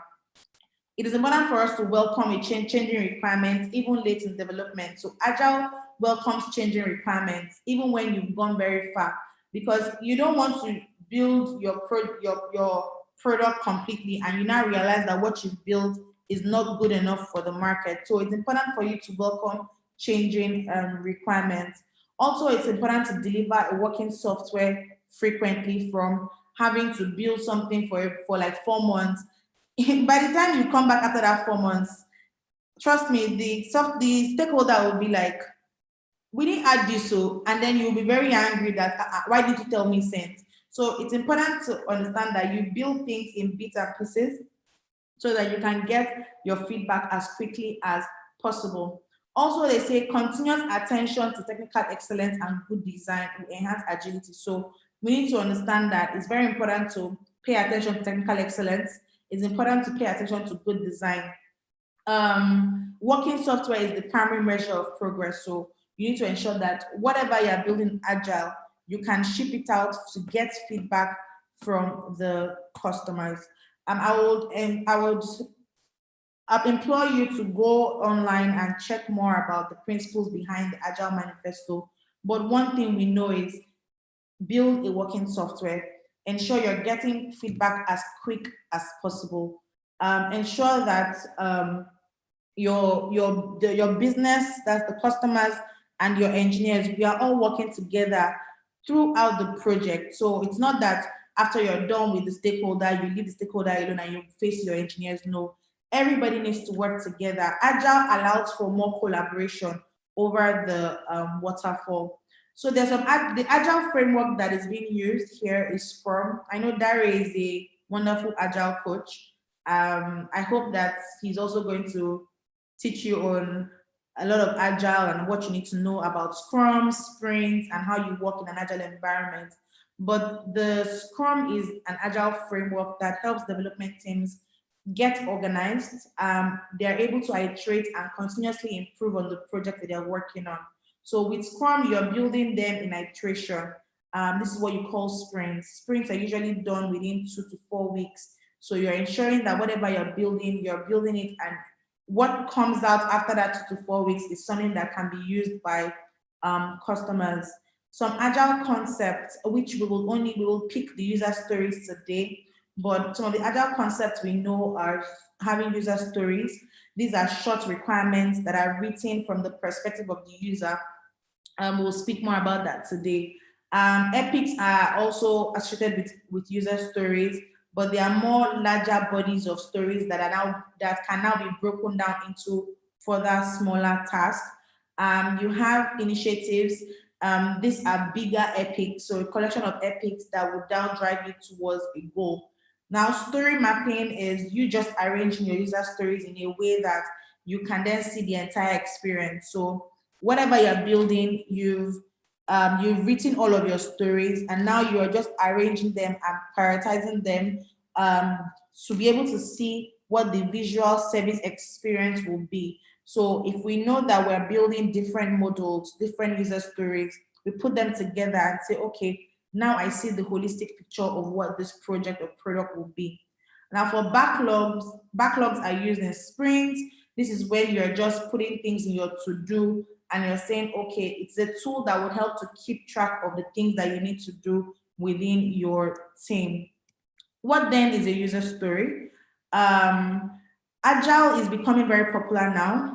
It is important for us to welcome a changing requirements, even late in development. So Agile welcomes changing requirements, even when you've gone very far, because you don't want to build your product completely and you now realize that what you've built is not good enough for the market. So it's important for you to welcome changing requirements. Also, it's important to deliver a working software frequently, from having to build something for like 4 months. By the time you come back after that 4 months, trust me, the stakeholder will be like, we didn't add this, so, and then you'll be very angry that why did you tell me since? So it's important to understand that you build things in bits and pieces so that you can get your feedback as quickly as possible. Also, they say continuous attention to technical excellence and good design will enhance agility. So we need to understand that it's very important to pay attention to technical excellence. It's important to pay attention to good design. Working software is the primary measure of progress. So you need to ensure that whatever you're building Agile, you can ship it out to get feedback from the customers. I'd implore you to go online and check more about the principles behind the Agile Manifesto. But one thing we know is build a working software. Ensure you're getting feedback as quick as possible. Ensure that your business, that's the customers and your engineers, we are all working together throughout the project. So it's not that after you're done with the stakeholder, you leave the stakeholder alone and you face your engineers. No, everybody needs to work together. Agile allows for more collaboration over the waterfall. So there's the Agile framework that is being used here is Scrum. I know Dare is a wonderful Agile coach. I hope that he's also going to teach you on a lot of Agile and what you need to know about Scrum, sprints, and how you work in an Agile environment. But the Scrum is an Agile framework that helps development teams get organized. They're able to iterate and continuously improve on the project that they're working on. So with Scrum, you're building them in iteration. This is what you call sprints. Sprints are usually done within 2 to 4 weeks. So you're ensuring that whatever you're building it, and what comes out after that 2 to 4 weeks is something that can be used by customers. Some Agile concepts, which we will pick the user stories today, but some of the Agile concepts we know are having user stories. These are short requirements that are written from the perspective of the user. We'll speak more about that today. Epics are also associated with user stories, but they are more larger bodies of stories that can now be broken down into further smaller tasks. You have initiatives. These are bigger epics, so a collection of epics that would now drive you towards a goal. Now, story mapping is you just arranging your user stories in a way that you can then see the entire experience. So whatever you're building, you've written all of your stories, and now you are just arranging them and prioritizing them to be able to see what the visual service experience will be. So if we know that we're building different modules, different user stories, we put them together and say, okay, now I see the holistic picture of what this project or product will be. Now for backlogs are used in sprints. This is when you're just putting things in your to-do and you're saying, okay, it's a tool that will help to keep track of the things that you need to do within your team. What then is a user story? Agile is becoming very popular now.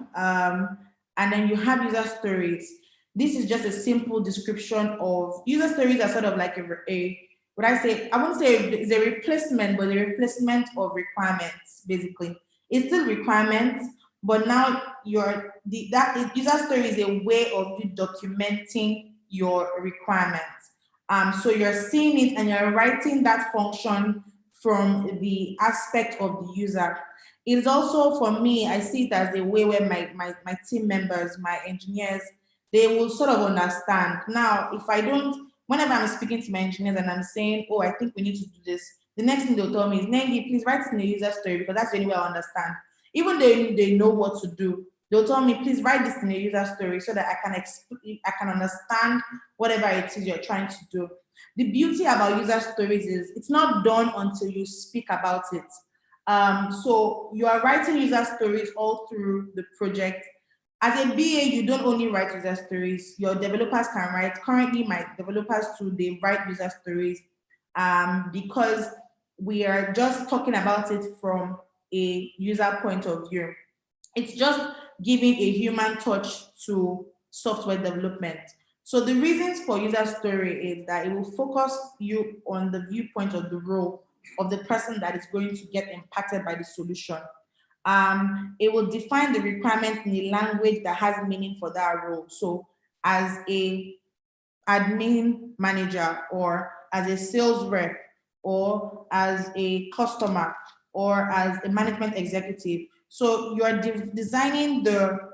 And then you have user stories. This is just a simple description of user stories are sort of like I wouldn't say it's a replacement, but a replacement of requirements, basically. It's still requirements, but now user story is a way of you documenting your requirements. So you're seeing it and you're writing that function from the aspect of the user. It is also, for me, I see it as a way where my team members, my engineers, they will sort of understand. Now, whenever I'm speaking to my engineers and I'm saying, oh, I think we need to do this, the next thing they'll tell me is, Nengi, please write it in the user story because that's the only way I understand. Even though they know what to do, they'll tell me, please write this in the user story so that I can understand whatever it is you're trying to do. The beauty about user stories is it's not done until you speak about it. So you are writing user stories all through the project. As a BA, you don't only write user stories. Your developers can write. Currently, my developers too, they write user stories because we are just talking about it from a user point of view. It's just giving a human touch to software development. So the reasons for user story is that it will focus you on the viewpoint of the role of the person that is going to get impacted by the solution. It will define the requirement in a language that has meaning for that role. So as a admin manager or as a sales rep or as a customer or as a management executive. So you are designing the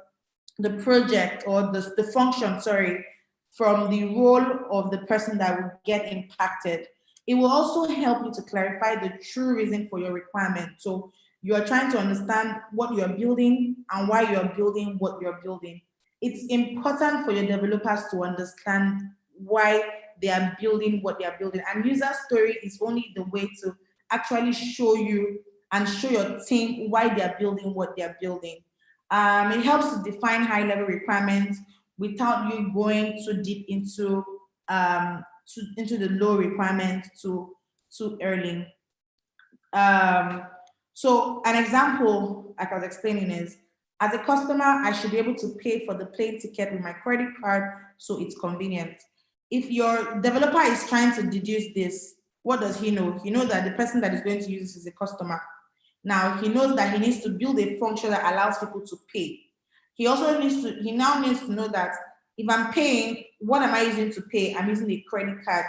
project or the function, sorry, from the role of the person that will get impacted. It will also help you to clarify the true reason for your requirement. So you are trying to understand what you're building and why you're building what you're building. It's important for your developers to understand why they are building what they are building. And user story is only the way to actually show you and show your team why they are building what they are building. It helps to define high-level requirements without you going too deep into the low requirements too early. So an example, like I was explaining, is as a customer, I should be able to pay for the plane ticket with my credit card, so it's convenient. If your developer is trying to deduce this, what does he know? He knows that the person that is going to use this is a customer. Now he knows that he needs to build a function that allows people to pay. He now needs to know that if I'm paying, what am I using to pay? I'm using a credit card.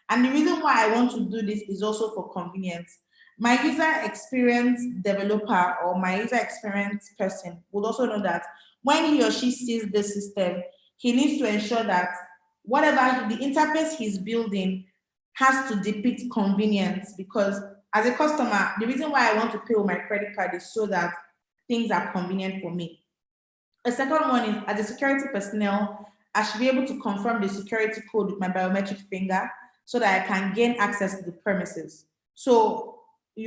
And the reason why I want to do this is also for convenience. My user experience developer or my user experience person would also know that when he or she sees the system, he needs to ensure that whatever the interface he's building has to depict convenience, because as a customer, the reason why I want to pay with my credit card is so that things are convenient for me. A second one is, as a security personnel, I should be able to confirm the security code with my biometric finger so that I can gain access to the premises. So the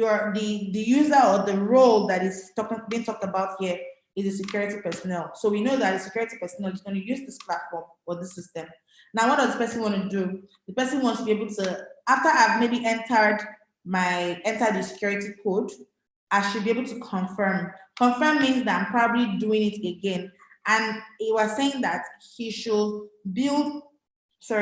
user or the role that is being talked about here is the security personnel. So we know that the security personnel is going to use this platform or this system. Now, what does the person want to do? The person wants to be able to, after I've maybe entered the security code, I should be able to confirm. Confirm means that I'm probably doing it again. And he was saying that he should build a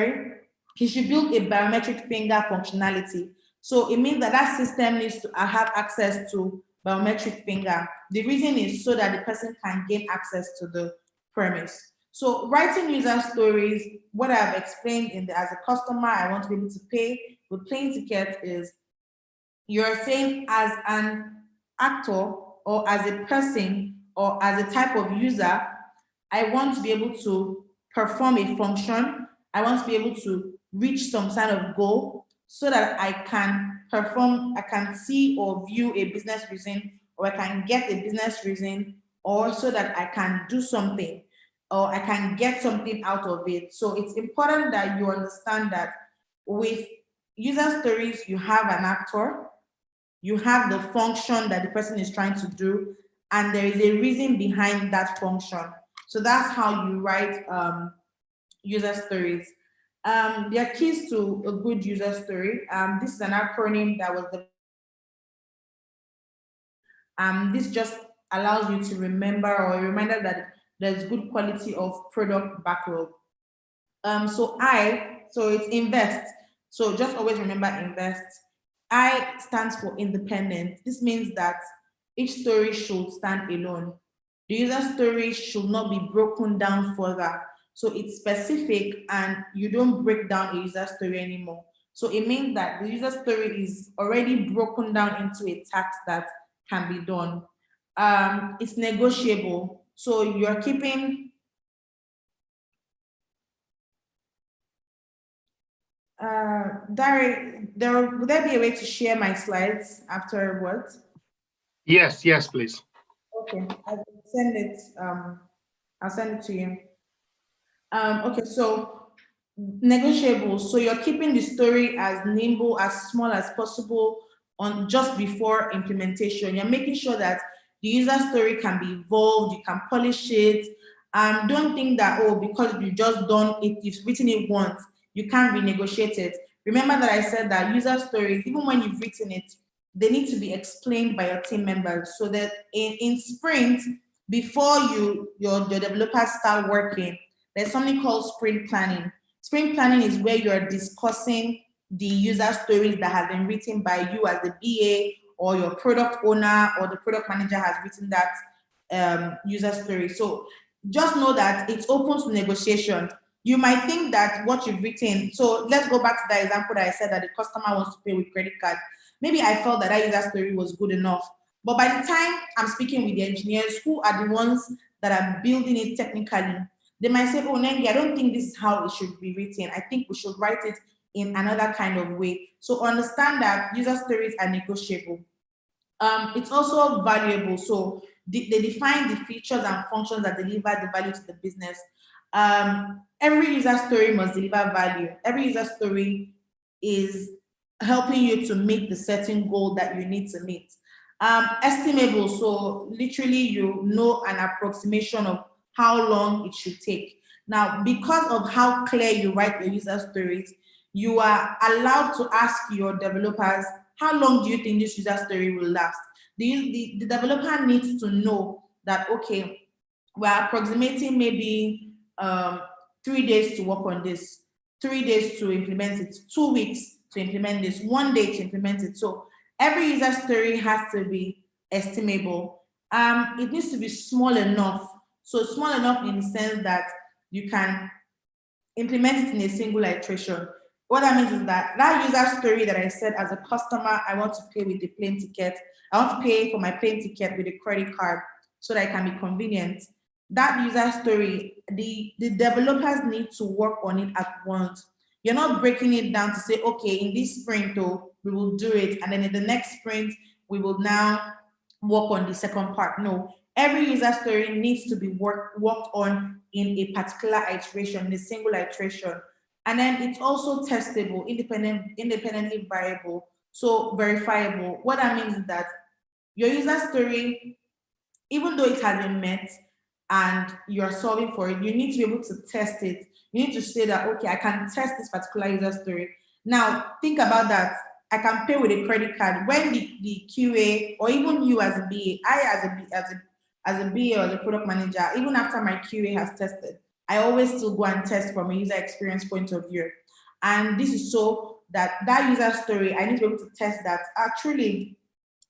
biometric finger functionality. So it means that that system needs to have access to biometric finger. The reason is so that the person can gain access to the premise. So writing user stories, what I've explained as a customer, I want to be able to pay with plane tickets is you're saying as an actor or as a person or as a type of user, I want to be able to perform a function. I want to be able to reach some kind of goal so that I can see or view a business reason, or I can get a business reason, or so that I can do something, or I can get something out of it. So it's important that you understand that with user stories, you have an actor, you have the function that the person is trying to do, and there is a reason behind that function. So that's how you write user stories. There are keys to a good user story. This is an acronym that was this just allows you to remember, or a reminder that there's good quality of product backlog. So it's invest. So just always remember invest. I stands for independent. This means that each story should stand alone. The user story should not be broken down further. So it's specific and you don't break down a user story anymore. So it means that the user story is already broken down into a task that can be done. It's negotiable. So you're keeping Dari, would there be a way to share my slides afterwards? Yes, please. Okay, I will send it. I'll send it to you. Okay, so negotiable. So you're keeping the story as nimble, as small as possible on just before implementation. You're making sure that the user story can be evolved, you can polish it. Don't think that, oh, because you've just done it, you've written it once, you can't renegotiate it. Remember that I said that user stories, even when you've written it, they need to be explained by your team members so that in sprint, before your developers start working, there's something called sprint planning. Sprint planning is where you're discussing the user stories that have been written by you as the BA, or your product owner or the product manager has written that user story. So just know that it's open to negotiation. You might think that what you've written, so let's go back to that example that I said that the customer wants to pay with credit card. Maybe I felt that that user story was good enough. But by the time I'm speaking with the engineers who are the ones that are building it technically, they might say, oh, Nengi, I don't think this is how it should be written. I think we should write it in another kind of way. So understand that user stories are negotiable. It's also valuable. So they define the features and functions that deliver the value to the business. Every user story must deliver value. Every user story is helping you to meet the certain goal that you need to meet. Estimable, so literally you know an approximation of how long it should take. Now, because of how clear you write your user stories, you are allowed to ask your developers, how long do you think this user story will last? The developer needs to know that, okay, we're approximating maybe 3 days to work on this, 3 days to implement it, 2 weeks to implement this, 1 day to implement it. So every user story has to be estimable. It needs to be small enough. So small enough in the sense that you can implement it in a single iteration. What that means is that that user story that I said, as a customer, I want to pay with the plane ticket. I want to pay for my plane ticket with a credit card so that it can be convenient. That user story, the developers need to work on it at once. You're not breaking it down to say, okay, in this sprint, though, we will do it. And then in the next sprint, we will now work on the second part. No, every user story needs to be worked on in a particular iteration, in a single iteration. And then it's also testable, independently variable, so verifiable. What that means is that your user story, even though it has been met and you're solving for it, you need to be able to test it. You need to say that, okay, I can test this particular user story. Now, think about that. I can pay with a credit card. When the QA, or even you as a BA, as a BA or the product manager, even after my QA has tested, I always still go and test from a user experience point of view. And this is so that that user story, I need to be able to test that actually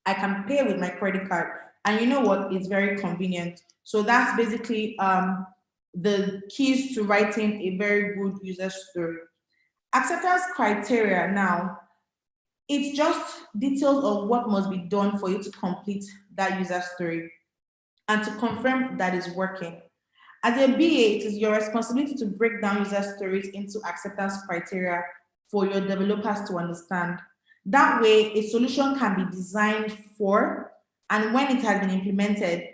I can pay with my credit card. And you know what? It's very convenient. So that's basically the keys to writing a very good user story. Acceptance criteria now, it's just details of what must be done for you to complete that user story and to confirm that it's working. As a BA, it is your responsibility to break down user stories into acceptance criteria for your developers to understand. That way, a solution can be designed for, and when it has been implemented,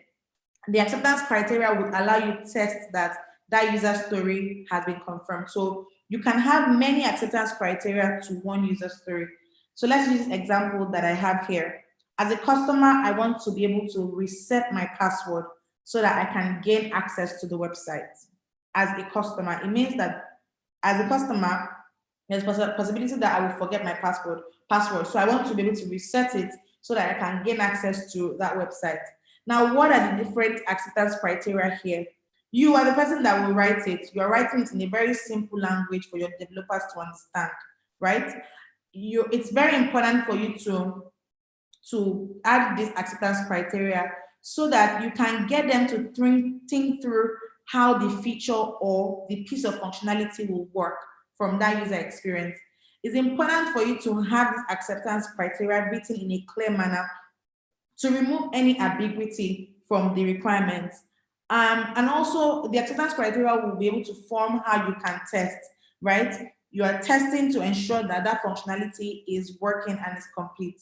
the acceptance criteria would allow you to test that that user story has been confirmed. So you can have many acceptance criteria to one user story. So let's use this example that I have here. As a customer, I want to be able to reset my password so that I can gain access to the website. As a customer, it means that as a customer, there's a possibility that I will forget my password. So I want to be able to reset it so that I can gain access to that website. Now, what are the different acceptance criteria here? You are the person that will write it. You are writing it in a very simple language for your developers to understand, right? It's very important for you to add this acceptance criteria so that you can get them to think through how the feature or the piece of functionality will work from that user experience. It's important for you to have this acceptance criteria written in a clear manner to remove any ambiguity from the requirements. And also the acceptance criteria will be able to form how you can test, right? You are testing to ensure that that functionality is working and is complete.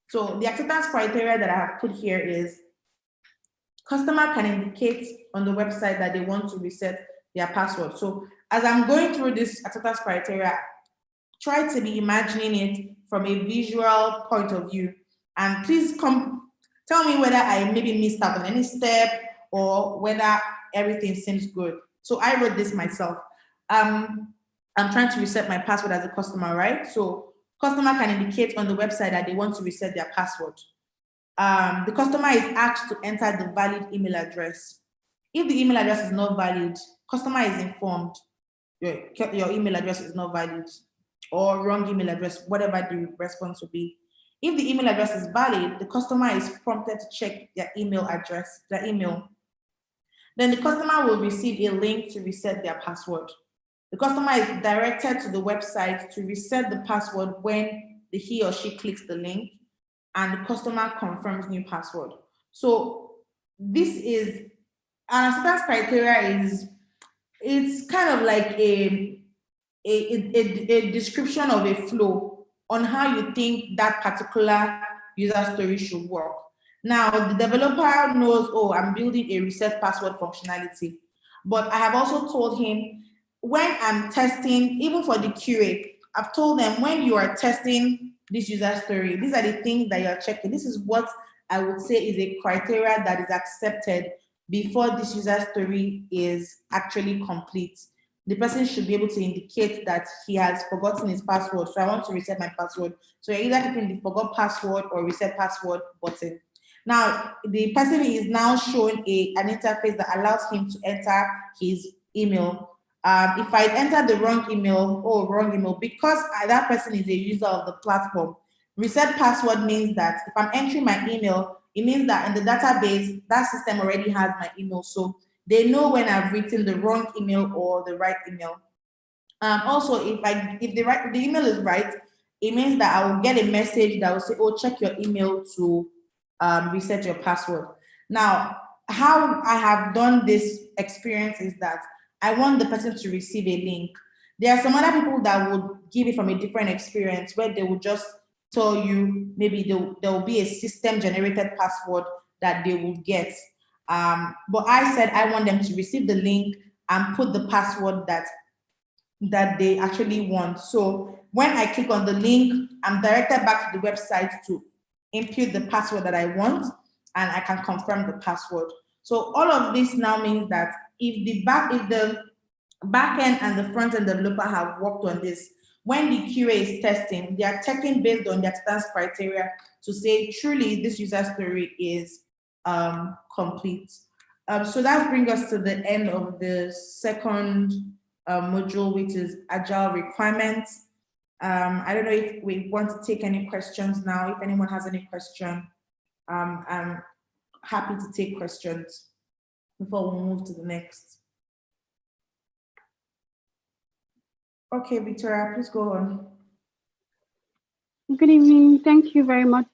So the acceptance criteria that I have put here is customer can indicate on the website that they want to reset their password. So as I'm going through this acceptance criteria, try to be imagining it from a visual point of view. And please come tell me whether I maybe missed out on any step or whether everything seems good. So I wrote this myself. I'm trying to reset my password as a customer, right? So customer can indicate on the website that they want to reset their password. The customer is asked to enter the valid email address. If the email address is not valid, customer is informed your email address is not valid or wrong email address, whatever the response will be. If the email address is valid, the customer is prompted to check their email address, their email. Then the customer will receive a link to reset their password. The customer is directed to the website to reset the password when he or she clicks the link, and the customer confirms new password. So this is an acceptance criteria it's kind of like a description of a flow on how you think that particular user story should work. Now, the developer knows, oh, I'm building a reset password functionality. But I have also told him when I'm testing, even for the QA, I've told them when you are testing this user story, these are the things that you're checking. This is what I would say is a criteria that is accepted before this user story is actually complete. The person should be able to indicate that he has forgotten his password. So I want to reset my password. So you're either clicking the forgot password or reset password button. Now, the person is now shown an interface that allows him to enter his email. If I enter the wrong email, because that person is a user of the platform, reset password means that if I'm entering my email, it means that in the database, that system already has my email. So they know when I've written the wrong email or the right email. Also, if the email is right, it means that I will get a message that will say, oh, check your email to reset your password. Now, how I have done this experience is that I want the person to receive a link. There are some other people that would give it from a different experience where they will just tell you maybe there will be a system generated password that they will get. But I said I want them to receive the link and put the password that they actually want. So when I click on the link, I'm directed back to the website to input the password that I want, and I can confirm the password. So all of this now means that if the back end and the front end developer have worked on this, when the QA is testing, they are checking based on the acceptance criteria to say truly this user story is complete. So that brings us to the end of the second module, which is Agile requirements. I don't know if we want to take any questions now. If anyone has any question, I'm happy to take questions before we move to the next. Okay, Victoria, please go on. Good evening. Thank you very much.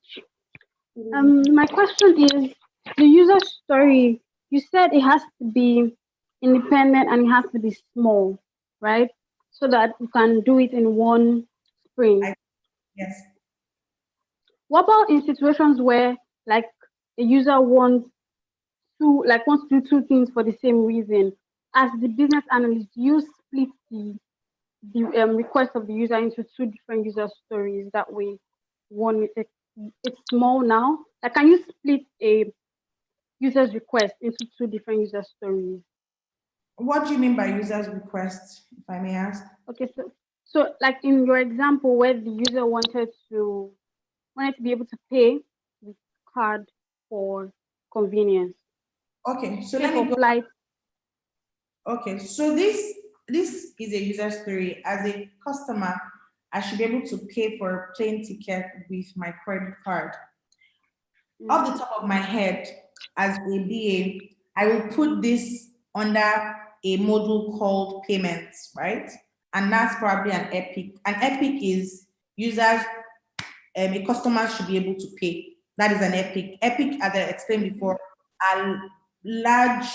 My question is, the user story, you said it has to be independent and it has to be small, right? So that you can do it in one sprint. Yes. What about in situations where like a user wants to do two things for the same reason? As the business analyst, you split the request of the user into two different user stories. That way, one it's small now. Like, can you split a user's request into two different user stories? What do you mean by user's request, if I may ask? Okay, so like in your example where the user wanted to be able to pay with card for convenience. Okay, so pay let me for go. flight. Okay, so this is a user story. As a customer, I should be able to pay for a plane ticket with my credit card. Off the top of my head, as a BA, I will put this under a module called payments, right? And that's probably an epic. An epic is users, a customer should be able to pay. That is an epic. Epic, as I explained before, are large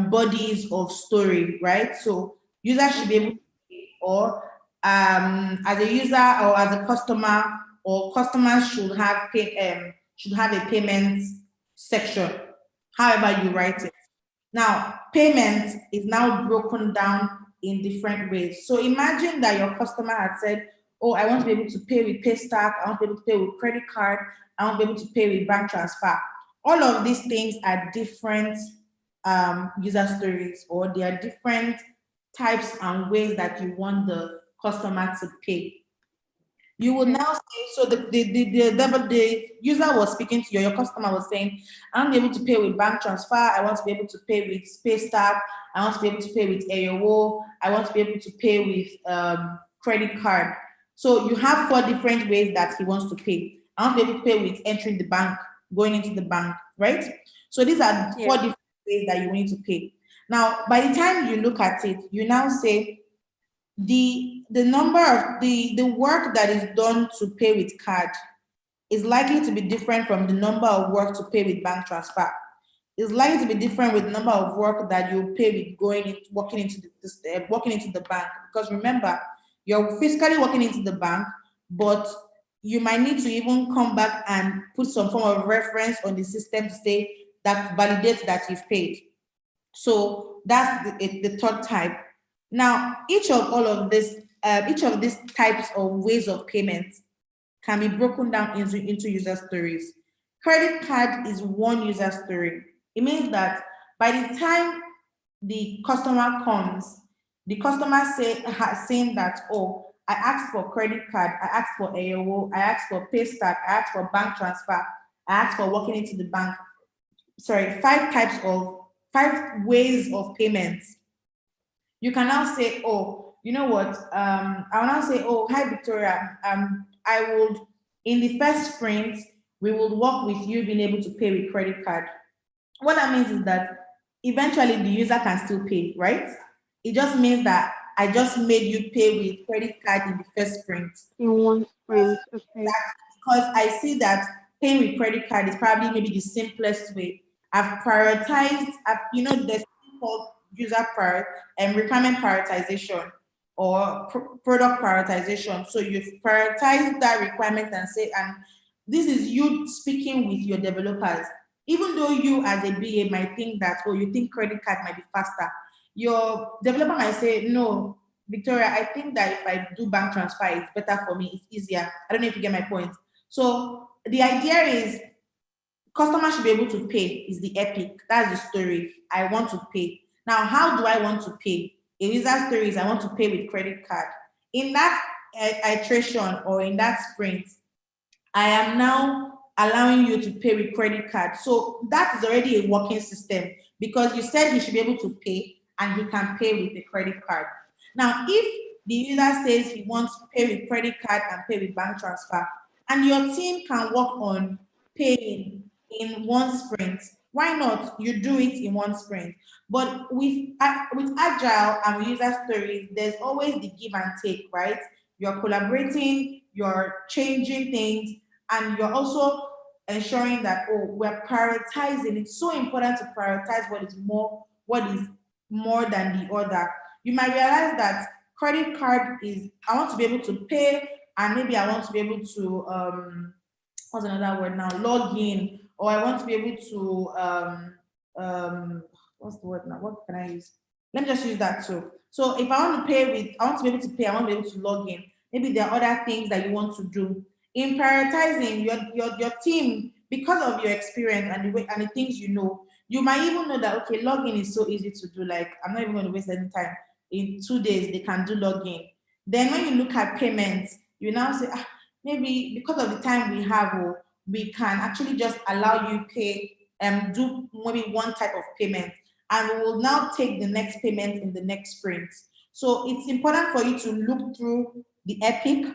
bodies of story, right? So users should be able to pay, or as a user or as a customer, or customers should have a payments section, however you write it. Now, payment is now broken down in different ways. So imagine that your customer had said, oh, I want to be able to pay with Paystack, I want to be able to pay with credit card, I want to be able to pay with bank transfer. All of these things are different user stories, or they are different types and ways that you want the customer to pay. You will now say, so the user was speaking to you, your customer was saying, I want to be able to pay with bank transfer, I want to be able to pay with Paystack, I want to be able to pay with AOO, I want to be able to pay with credit card. So you have 4 different ways that he wants to pay. I want to be able to pay with entering the bank, going into the bank, right? So these are 4 different ways that you need to pay. Now, by the time you look at it, you now say the number of the work that is done to pay with card is likely to be different from the number of work to pay with bank transfer. It's likely to be different with the number of work that you pay with walking into the bank. Because remember, you're physically walking into the bank, but you might need to even come back and put some form of reference on the system to say that validates that you've paid. So that's the third type. Now, each of these types of ways of payment can be broken down into user stories. Credit card is one user story. It means that by the time the customer comes, the customer saying that, oh, I asked for credit card, I asked for AOO, I asked for Paystack, I asked for bank transfer, I asked for walking into the bank. Sorry, 5 ways of payments. You can now say, oh, you know what? I will now say, oh, hi Victoria. I would, in the first sprint, we would work with you being able to pay with credit card. What that means is that eventually the user can still pay, right? It just means that I just made you pay with credit card in the first sprint. In one sprint, okay. Because I see that paying with credit card is probably maybe the simplest way. I've prioritized, there's something called requirement prioritization or product prioritization. So you've prioritized that requirement and this is you speaking with your developers. Even though you as a BA might think that, oh, you think credit card might be faster, your developer might say, no, Victoria, I think that if I do bank transfer, it's better for me, it's easier. I don't know if you get my point. So the idea is customers should be able to pay is the epic. That's the story. I want to pay. Now, how do I want to pay? A user story is I want to pay with credit card. In that iteration or in that sprint, I am now allowing you to pay with credit card. So that is already a working system because you said he should be able to pay and he can pay with a credit card. Now, if the user says he wants to pay with credit card and pay with bank transfer, and your team can work on paying in one sprint, why not? You do it in one sprint. But with Agile and with user stories, there's always the give and take, right? You're collaborating, you're changing things, and you're also ensuring that, oh, we're prioritizing. It's so important to prioritize what is more than the other. You might realize that credit card is, I want to be able to pay, and maybe I want to be able to, what's another word now? Log in, or I want to be able to, what's the word now? What can I use? Let me just use that too. So if I want to I want to be able to pay, I want to be able to log in. Maybe there are other things that you want to do. In prioritizing your team, because of your experience and the way and the things you know, you might even know that, okay, login is so easy to do. Like, I'm not even going to waste any time. In 2 days, they can do login. Then when you look at payments, you now say, maybe because of the time we have, we can actually just allow you pay and do maybe one type of payment, and we will now take the next payment in the next sprint. So it's important for you to look through the epic,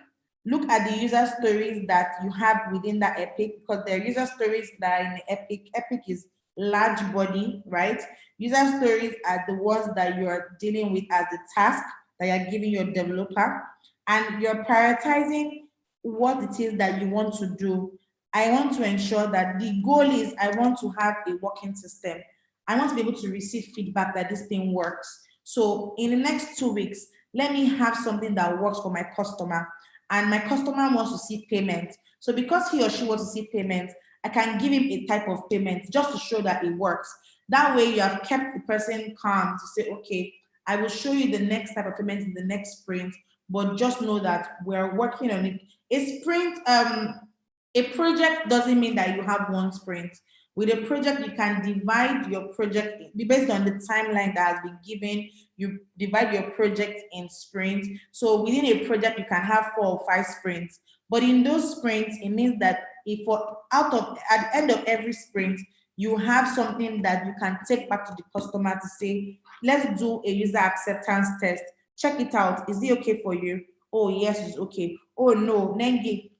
look at the user stories that you have within that epic, because there are user stories that are in the epic. Epic is large body, right? User stories are the ones that you are dealing with as the task that you're giving your developer, and you're prioritizing what it is that you want to do. I want to ensure that the goal is I want to have a working system. I want to be able to receive feedback that this thing works. So in the next 2 weeks, let me have something that works for my customer. And my customer wants to see payment. So because he or she wants to see payment, I can give him a type of payment just to show that it works. That way you have kept the person calm to say, okay, I will show you the next type of payment in the next sprint, but just know that we're working on it. A sprint, a project doesn't mean that you have one sprint. With a project, you can divide your project based on the timeline that has been given. You divide your project in sprints. So within a project, you can have 4 or 5 sprints. But in those sprints, it means that if at the end of every sprint, you have something that you can take back to the customer to say, let's do a user acceptance test. Check it out. Is it okay for you? Oh, yes, it's okay. Oh, no, Nengi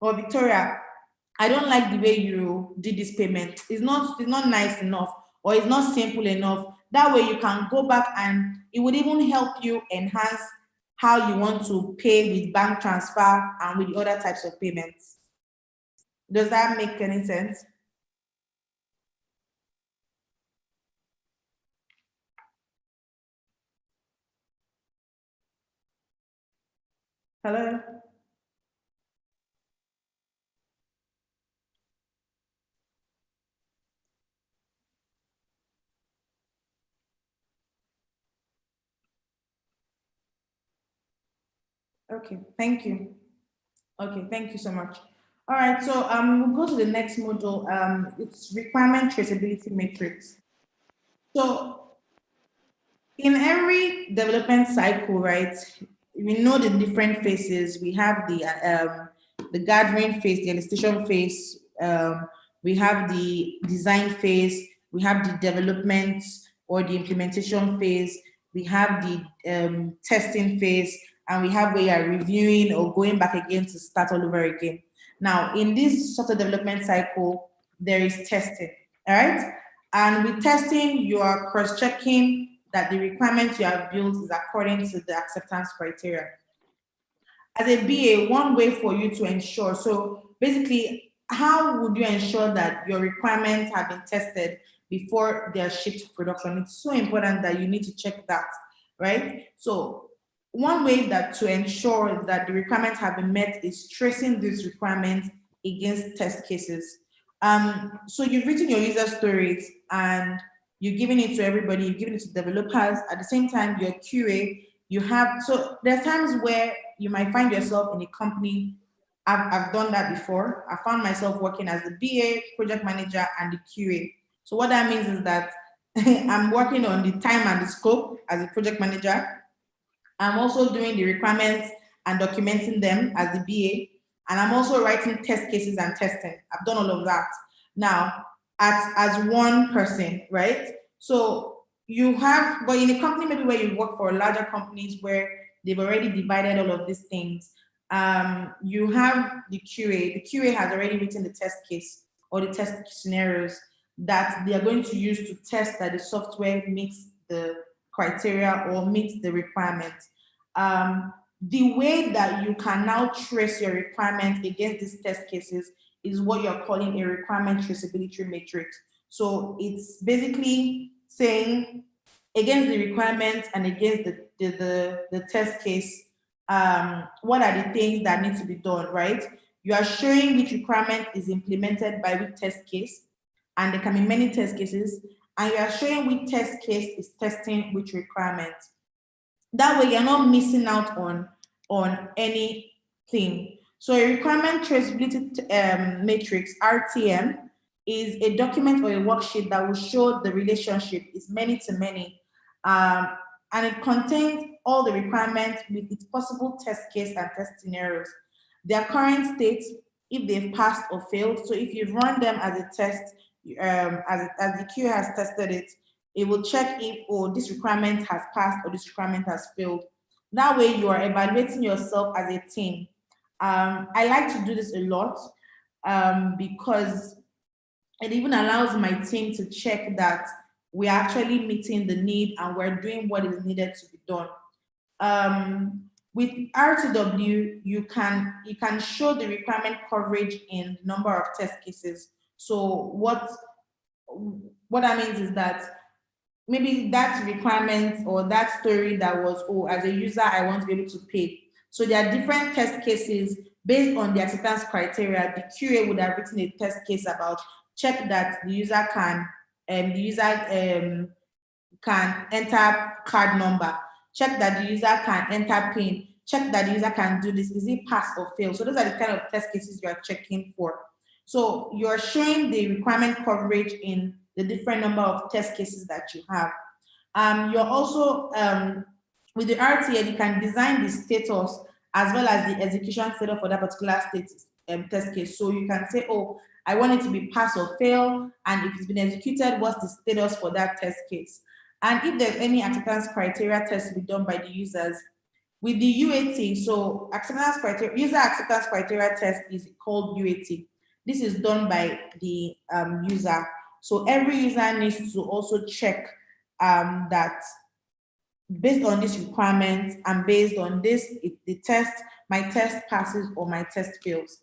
or Victoria, I don't like the way you did this payment. It's not nice enough, or it's not simple enough. That way you can go back and it would even help you enhance how you want to pay with bank transfer and with the other types of payments. Does that make any sense? Hello? Okay, thank you. Okay, thank you so much. All right, so we'll go to the next module. It's requirement traceability matrix. So in every development cycle, right, we know the different phases. We have the gathering phase, the elicitation phase. We have the design phase. We have the development or the implementation phase. We have the testing phase, and we have where you're reviewing or going back again to start all over again. Now, in this software development cycle, there is testing, all right? And with testing, you are cross-checking that the requirements you have built is according to the acceptance criteria. As a BA, one way for you to ensure, so basically, how would you ensure that your requirements have been tested before they are shipped to production? It's so important that you need to check that, right? So one way that to ensure that the requirements have been met is tracing these requirements against test cases. So you've written your user stories and you're giving it to everybody, you're giving it to developers. At the same time, your QA, you have, so there's times where you might find yourself in a company. I've done that before. I found myself working as the BA, project manager, and the QA. So what that means is that I'm working on the time and the scope as a project manager. I'm also doing the requirements and documenting them as the BA. And I'm also writing test cases and testing. I've done all of that. Now, as one person, right? So you have, but in a company maybe where you work for larger companies where they've already divided all of these things, you have the QA. The QA has already written the test case or the test scenarios that they are going to use to test that the software meets the criteria or meets the requirements. The way that you can now trace your requirements against these test cases is what you're calling a requirement traceability matrix. So it's basically saying against the requirements and against the test case, what are the things that need to be done, right? You are showing which requirement is implemented by which test case, and there can be many test cases, and you are showing which test case is testing which requirement. That way, you're not missing out on anything. So a requirement traceability matrix, RTM, is a document or a worksheet that will show the relationship is many to many. And it contains all the requirements with its possible test case and test scenarios. Their current states, if they've passed or failed. So if you've run them as a test, as the QA has tested it, it will check if, oh, this requirement has passed or this requirement has failed. That way you are evaluating yourself as a team. I like to do this a lot because it even allows my team to check that we're actually meeting the need and we're doing what is needed to be done. With R2W, you can show the requirement coverage in number of test cases. So what that means is that maybe that requirement or that story that was, oh, as a user, I want to be able to pay. So there are different test cases based on the acceptance criteria. The QA would have written a test case about check that the user can enter card number, check that the user can enter PIN, check that the user can do this. Is it pass or fail? So those are the kind of test cases you are checking for. So you're showing the requirement coverage in the different number of test cases that you have. You're also, with the RTL, you can design the status as well as the execution status for that particular status, test case. So you can say, oh, I want it to be pass or fail, and if it's been executed, what's the status for that test case? And if there's any acceptance criteria test to be done by the users, with the UAT, so acceptance criteria, user acceptance criteria test is called UAT. This is done by the user. So every user needs to also check that based on this requirement and based on this, my test passes or my test fails.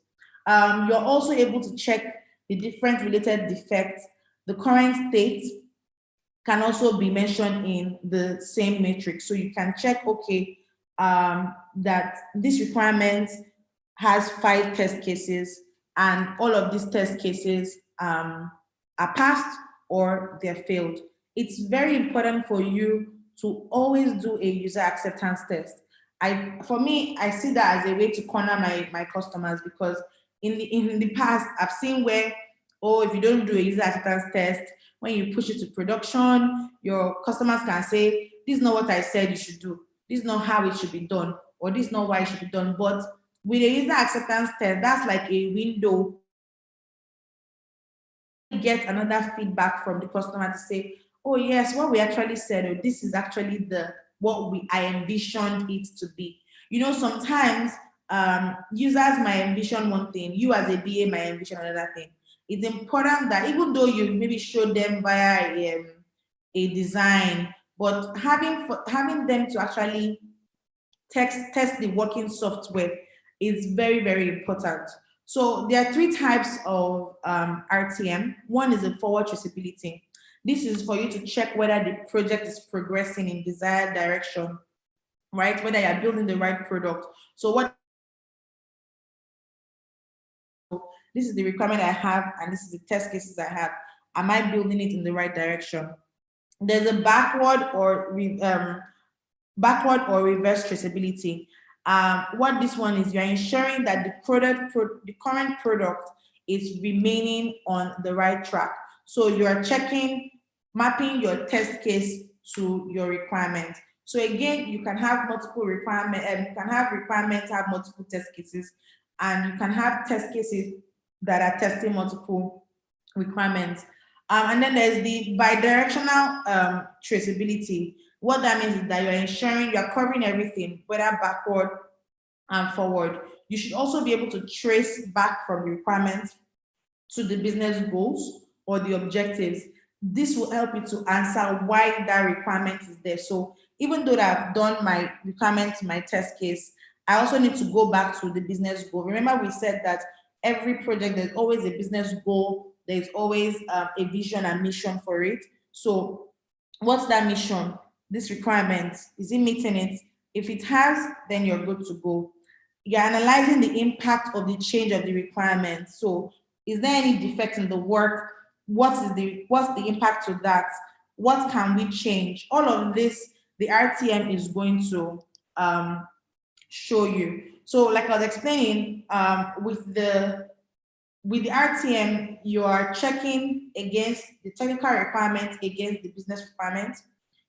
You're also able to check the different related defects. The current state can also be mentioned in the same matrix. So you can check, okay, that this requirement has 5 test cases and all of these test cases are passed or they're failed. It's very important for you to always do a user acceptance test. For me, I see that as a way to corner my customers, because in the past, I've seen where, oh, if you don't do a user acceptance test, when you push it to production, your customers can say, this is not what I said you should do. This is not how it should be done, or this is not why it should be done. But with a user acceptance test, that's like a window. You get another feedback from the customer to say, oh yes, what we actually said, or this is actually I envisioned it to be. You know, sometimes users might envision one thing, you as a BA might envision another thing. It's important that even though you maybe show them via a design, but having them to actually test the working software is very, very important. So there are 3 types of RTM. One is a forward traceability. This is for you to check whether the project is progressing in desired direction, right? Whether you're building the right product. So this is the requirement I have, and this is the test cases I have. Am I building it in the right direction? There's a backward or reverse traceability. What this one is, you're ensuring that the current product is remaining on the right track. So you're mapping your test case to your requirement. So again, you can have multiple requirements, you can have requirements have multiple test cases, and you can have test cases that are testing multiple requirements. And then there's the bidirectional traceability. What that means is that you're ensuring you're covering everything, whether backward and forward. You should also be able to trace back from the requirements to the business goals or the objectives. This will help you to answer why that requirement is there. So even though I've done my requirement to my test case, I also need to go back to the business goal. Remember, we said that every project, there's always a business goal, there's always a vision and mission for it. So what's that mission? This requirement, is it meeting it? If it has, then you're good to go. You're analyzing the impact of the change of the requirement. So is there any defect in the work? What's the impact of that? What can we change? All of this, the RTM is going to show you. So like I was explaining, with the RTM, you are checking against the technical requirements against the business requirements.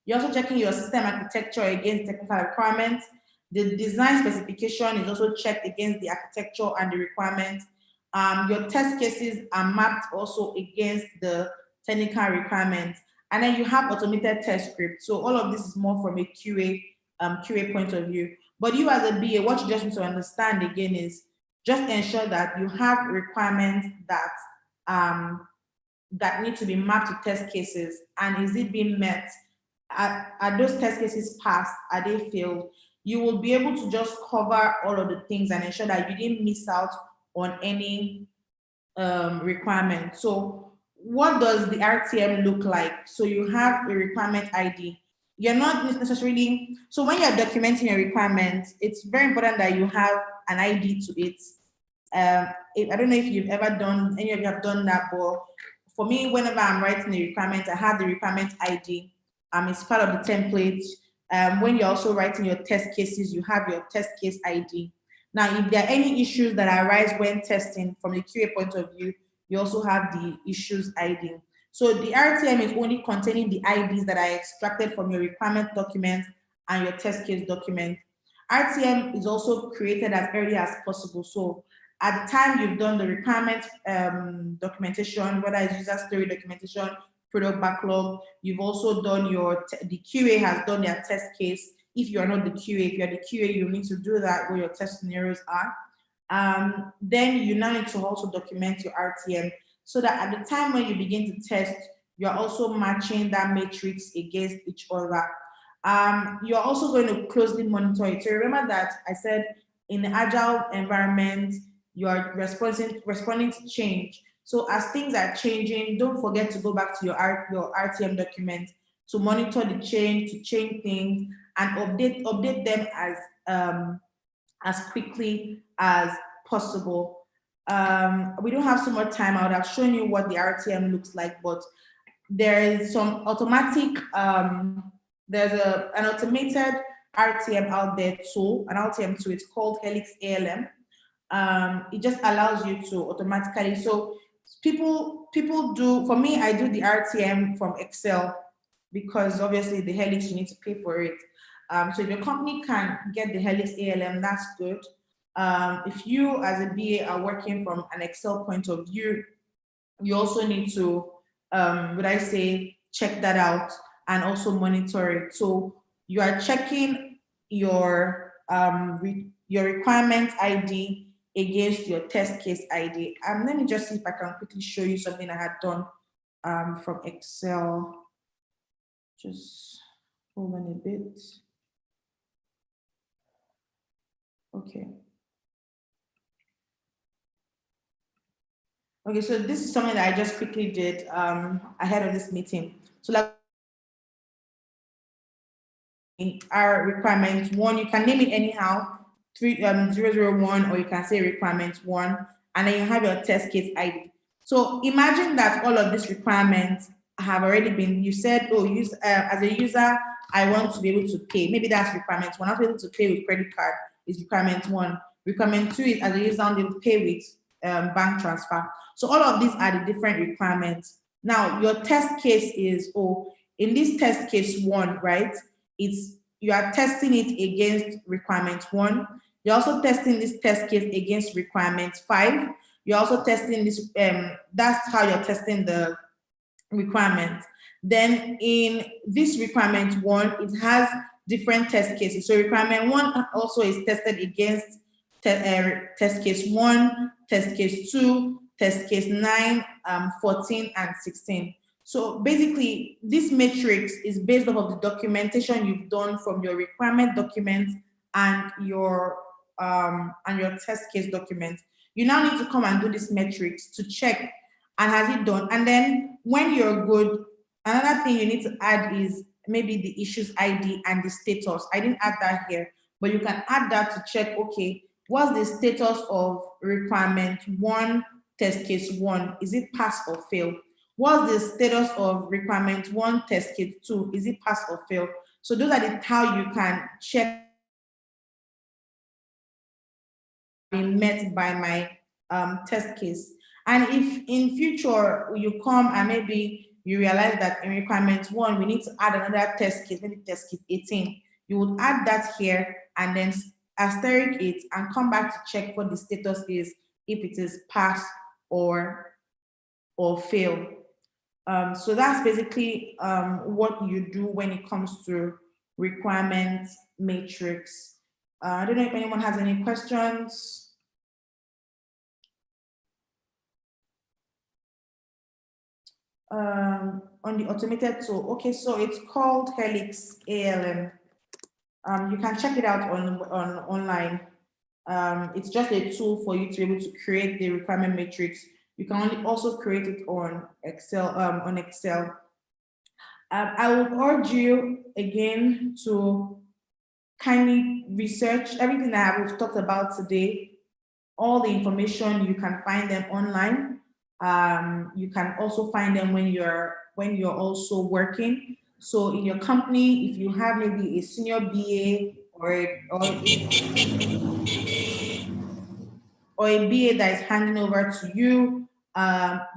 You're also checking your system architecture against technical requirements. The design specification is also checked against the architecture and the requirements. Your test cases are mapped also against the technical requirements. And then you have automated test scripts. So all of this is more from a QA point of view. But you as a BA, what you just need to understand again is just ensure that you have requirements that need to be mapped to test cases. And is it being met? Are those test cases passed? Are they failed? You will be able to just cover all of the things and ensure that you didn't miss out on any requirement. So what does the RTM look like? So you have a requirement ID. You're not necessarily, so when you're documenting a requirement, it's very important that you have an ID to it. I don't know if you've ever done, any of you have done that, but for me, whenever I'm writing a requirement, I have the requirement ID. It's part of the template. When you're also writing your test cases, you have your test case ID. Now, if there are any issues that arise when testing from the QA point of view, you also have the issues ID. So the RTM is only containing the IDs that are extracted from your requirement document and your test case document. RTM is also created as early as possible. So at the time you've done the requirement documentation, whether it's user story documentation, product backlog, you've also done the QA has done their test case. If you are not the QA, if you're the QA, you need to do that where your test scenarios are. Then you now need to also document your RTM so that at the time when you begin to test, you're also matching that matrix against each other. You're also going to closely monitor it. So remember that I said in the Agile environment, you are responding to change. So as things are changing, don't forget to go back to your RTM document to monitor the change, to change things, and update them as quickly as possible. We don't have so much time. I would have shown you what the RTM looks like, but there is some automatic, there's an automated RTM out there tool, an RTM tool. It's called Helix ALM. It just allows you to automatically, so people do, for me, I do the RTM from Excel because obviously the Helix, you need to pay for it. So if your company can get the Helix ALM, that's good. If you as a BA are working from an Excel point of view, you also need to, check that out and also monitor it. So you are checking your requirement ID against your test case ID. Let me just see if I can quickly show you something I had done from Excel. Just hold on a bit. Okay. Okay, so this is something that I just quickly did ahead of this meeting. So like our requirement one, you can name it anyhow, 001, or you can say requirement one, and then you have your test case ID. So imagine that all of these requirements have already been, you said, oh, as a user, I want to be able to pay. Maybe that's requirement one. I'm able to pay with credit card is requirement one. Requirement two is as a user, I'm able to pay with bank transfer. So all of these are the different requirements. Now your test case is, in this test case one, right? You are testing it against requirement one. You're also testing this test case against requirement 5. You're also testing this, that's how you're testing the requirement. Then in this requirement 1, it has different test cases. So requirement 1 also is tested against test case 1, test case 2, test case 9, 14, and 16. So basically, this matrix is based off of the documentation you've done from your requirement documents and your test case documents. You now need to come and do this matrix to check, and has it done? And then when you're good, another thing you need to add is maybe the issues ID and the status. I didn't add that here, but you can add that to check, okay, what's the status of requirement 1, test case 1? Is it pass or fail? What's the status of requirement 1, test case 2? Is it pass or fail? So those are how you can check being met by my test case. And if in future you come and maybe you realize that in requirement 1, we need to add another test case, maybe test case 18, you would add that here and then asterisk it and come back to check what the status is, if it is pass or fail. So that's basically what you do when it comes to requirement matrix. I don't know if anyone has any questions. On the automated tool. Okay, so it's called Helix ALM. You can check it out on online. It's just a tool for you to be able to create the requirement matrix. You can also create it on Excel. I would urge you again to kindly research everything that we've talked about today. All the information, you can find them online. You can also find them when you're also working. So in your company, if you have maybe a senior BA or a BA that is handing over to you,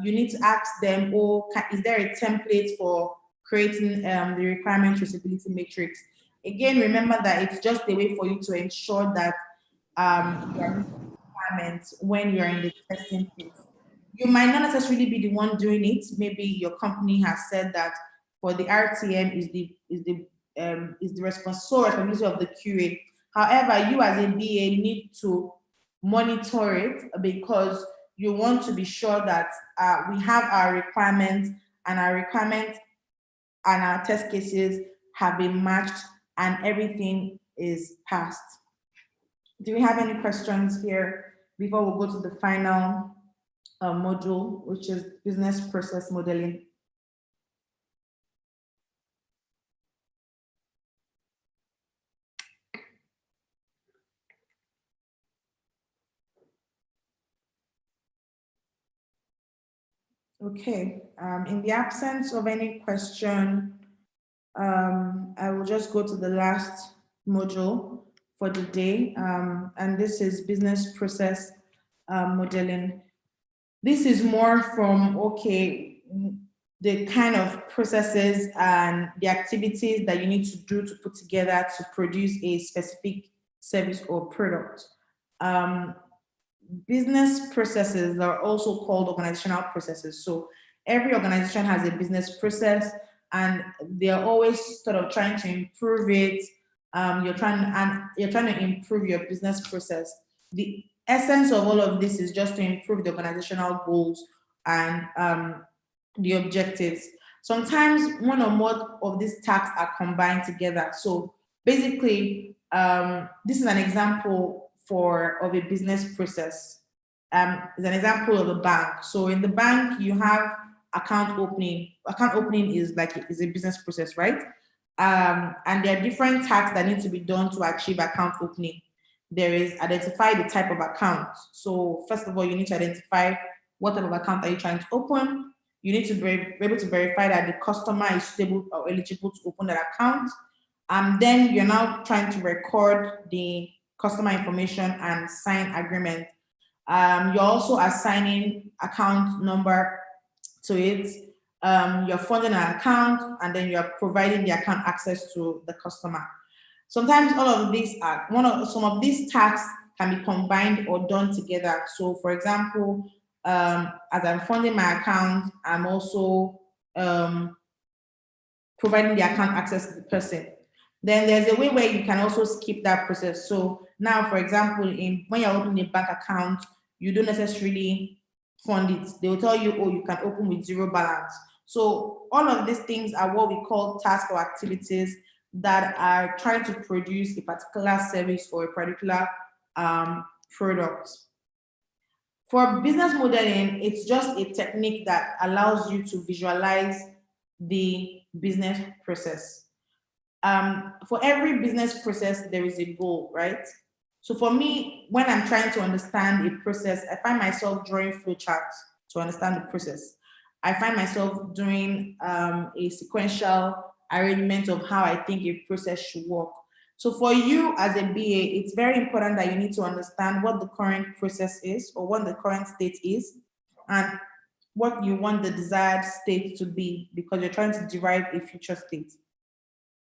you need to ask them, oh, is there a template for creating the requirement traceability matrix? Again, remember that it's just a way for you to ensure that your requirements when you're in the testing phase. You might not necessarily be the one doing it. Maybe your company has said that for the RTM is the sole responsibility of the QA. However, you as a BA need to monitor it because you want to be sure that we have our requirements and our test cases have been matched and everything is passed. Do we have any questions here before we go to the final module, which is business process modeling? Okay, in the absence of any question, I will just go to the last module for the day, and this is business process modeling. This is more from, okay, the kind of processes and the activities that you need to do to put together to produce a specific service or product. Business processes are also called organizational processes. So every organization has a business process and they're always sort of trying to improve it. You're trying to improve your business process. The essence of all of this is just to improve the organizational goals and the objectives. Sometimes one or more of these tasks are combined together. So basically, this is an example of a business process. Is an example of a bank. So in the bank, you have account opening. Account opening is a business process, right? And there are different tasks that need to be done to achieve account opening. There is identify the type of account. So first of all, you need to identify what type of account are you trying to open. You need to be able to verify that the customer is suitable or eligible to open that account. Then you're now trying to record the customer information and sign agreement. You're also assigning account number to it. You're funding an account and then you're providing the account access to the customer. Sometimes all of these some of these tasks can be combined or done together. So for example, as I'm funding my account, I'm also providing the account access to the person. Then there's a way where you can also skip that process. So now, for example, when you're opening a bank account, you don't necessarily fund it. They will tell you, oh, you can open with zero balance. So all of these things are what we call tasks or activities that are trying to produce a particular service or a particular product. For business modeling, it's just a technique that allows you to visualize the business process. For every business process, there is a goal, right? So for me, when I'm trying to understand a process, I find myself drawing flowcharts to understand the process. I find myself doing a sequential arrangement of how I think a process should work. So for you as a BA, it's very important that you need to understand what the current process is or what the current state is and what you want the desired state to be because you're trying to derive a future state.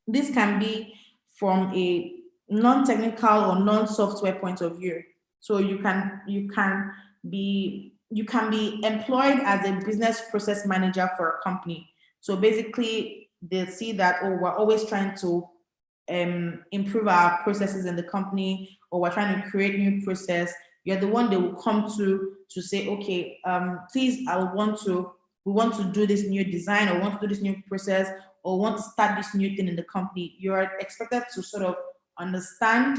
This can be from a non-technical or non-software point of view. So you can be employed as a business process manager for a company. So basically, they'll see that, oh, we're always trying to improve our processes in the company, or we're trying to create new process. You're the one they will come to say, okay, please, we want to do this new design, or want to do this new process, or want to start this new thing in the company. You are expected to sort of understand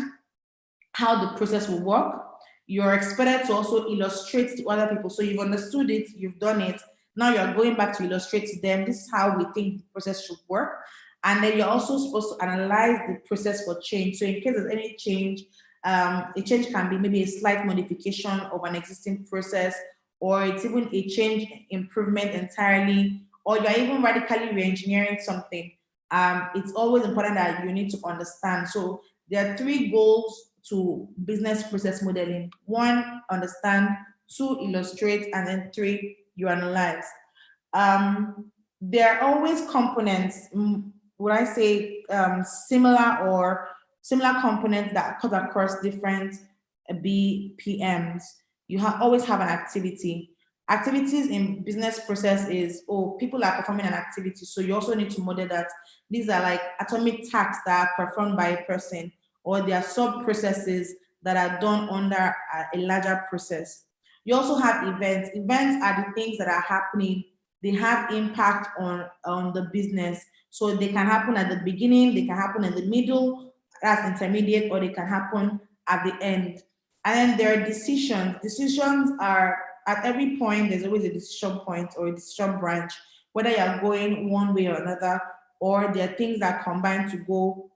how the process will work. You're expected to also illustrate to other people. So you've understood it, you've done it. Now you're going back to illustrate to them, this is how we think the process should work. And then you're also supposed to analyze the process for change. So in case there's any change, a change can be maybe a slight modification of an existing process, or it's even a change improvement entirely, or you're even radically re-engineering something. it's always important that you need to understand. So there are 3 goals to business process modeling. 1, understand. 2, illustrate. And then 3, you analyze. There are always components, would I say similar components that cut across different BPMs. You always have an activity. Activities in business process is, people are performing an activity, so you also need to model that. These are like atomic tasks that are performed by a person, or they are sub-processes that are done under a larger process. You also have events. Events are the things that are happening. They have impact on the business. So they can happen at the beginning, they can happen in the middle, that's intermediate, or they can happen at the end. And then there are decisions. Decisions are at every point, there's always a decision point or a decision branch, whether you're going one way or another, or there are things that combine to go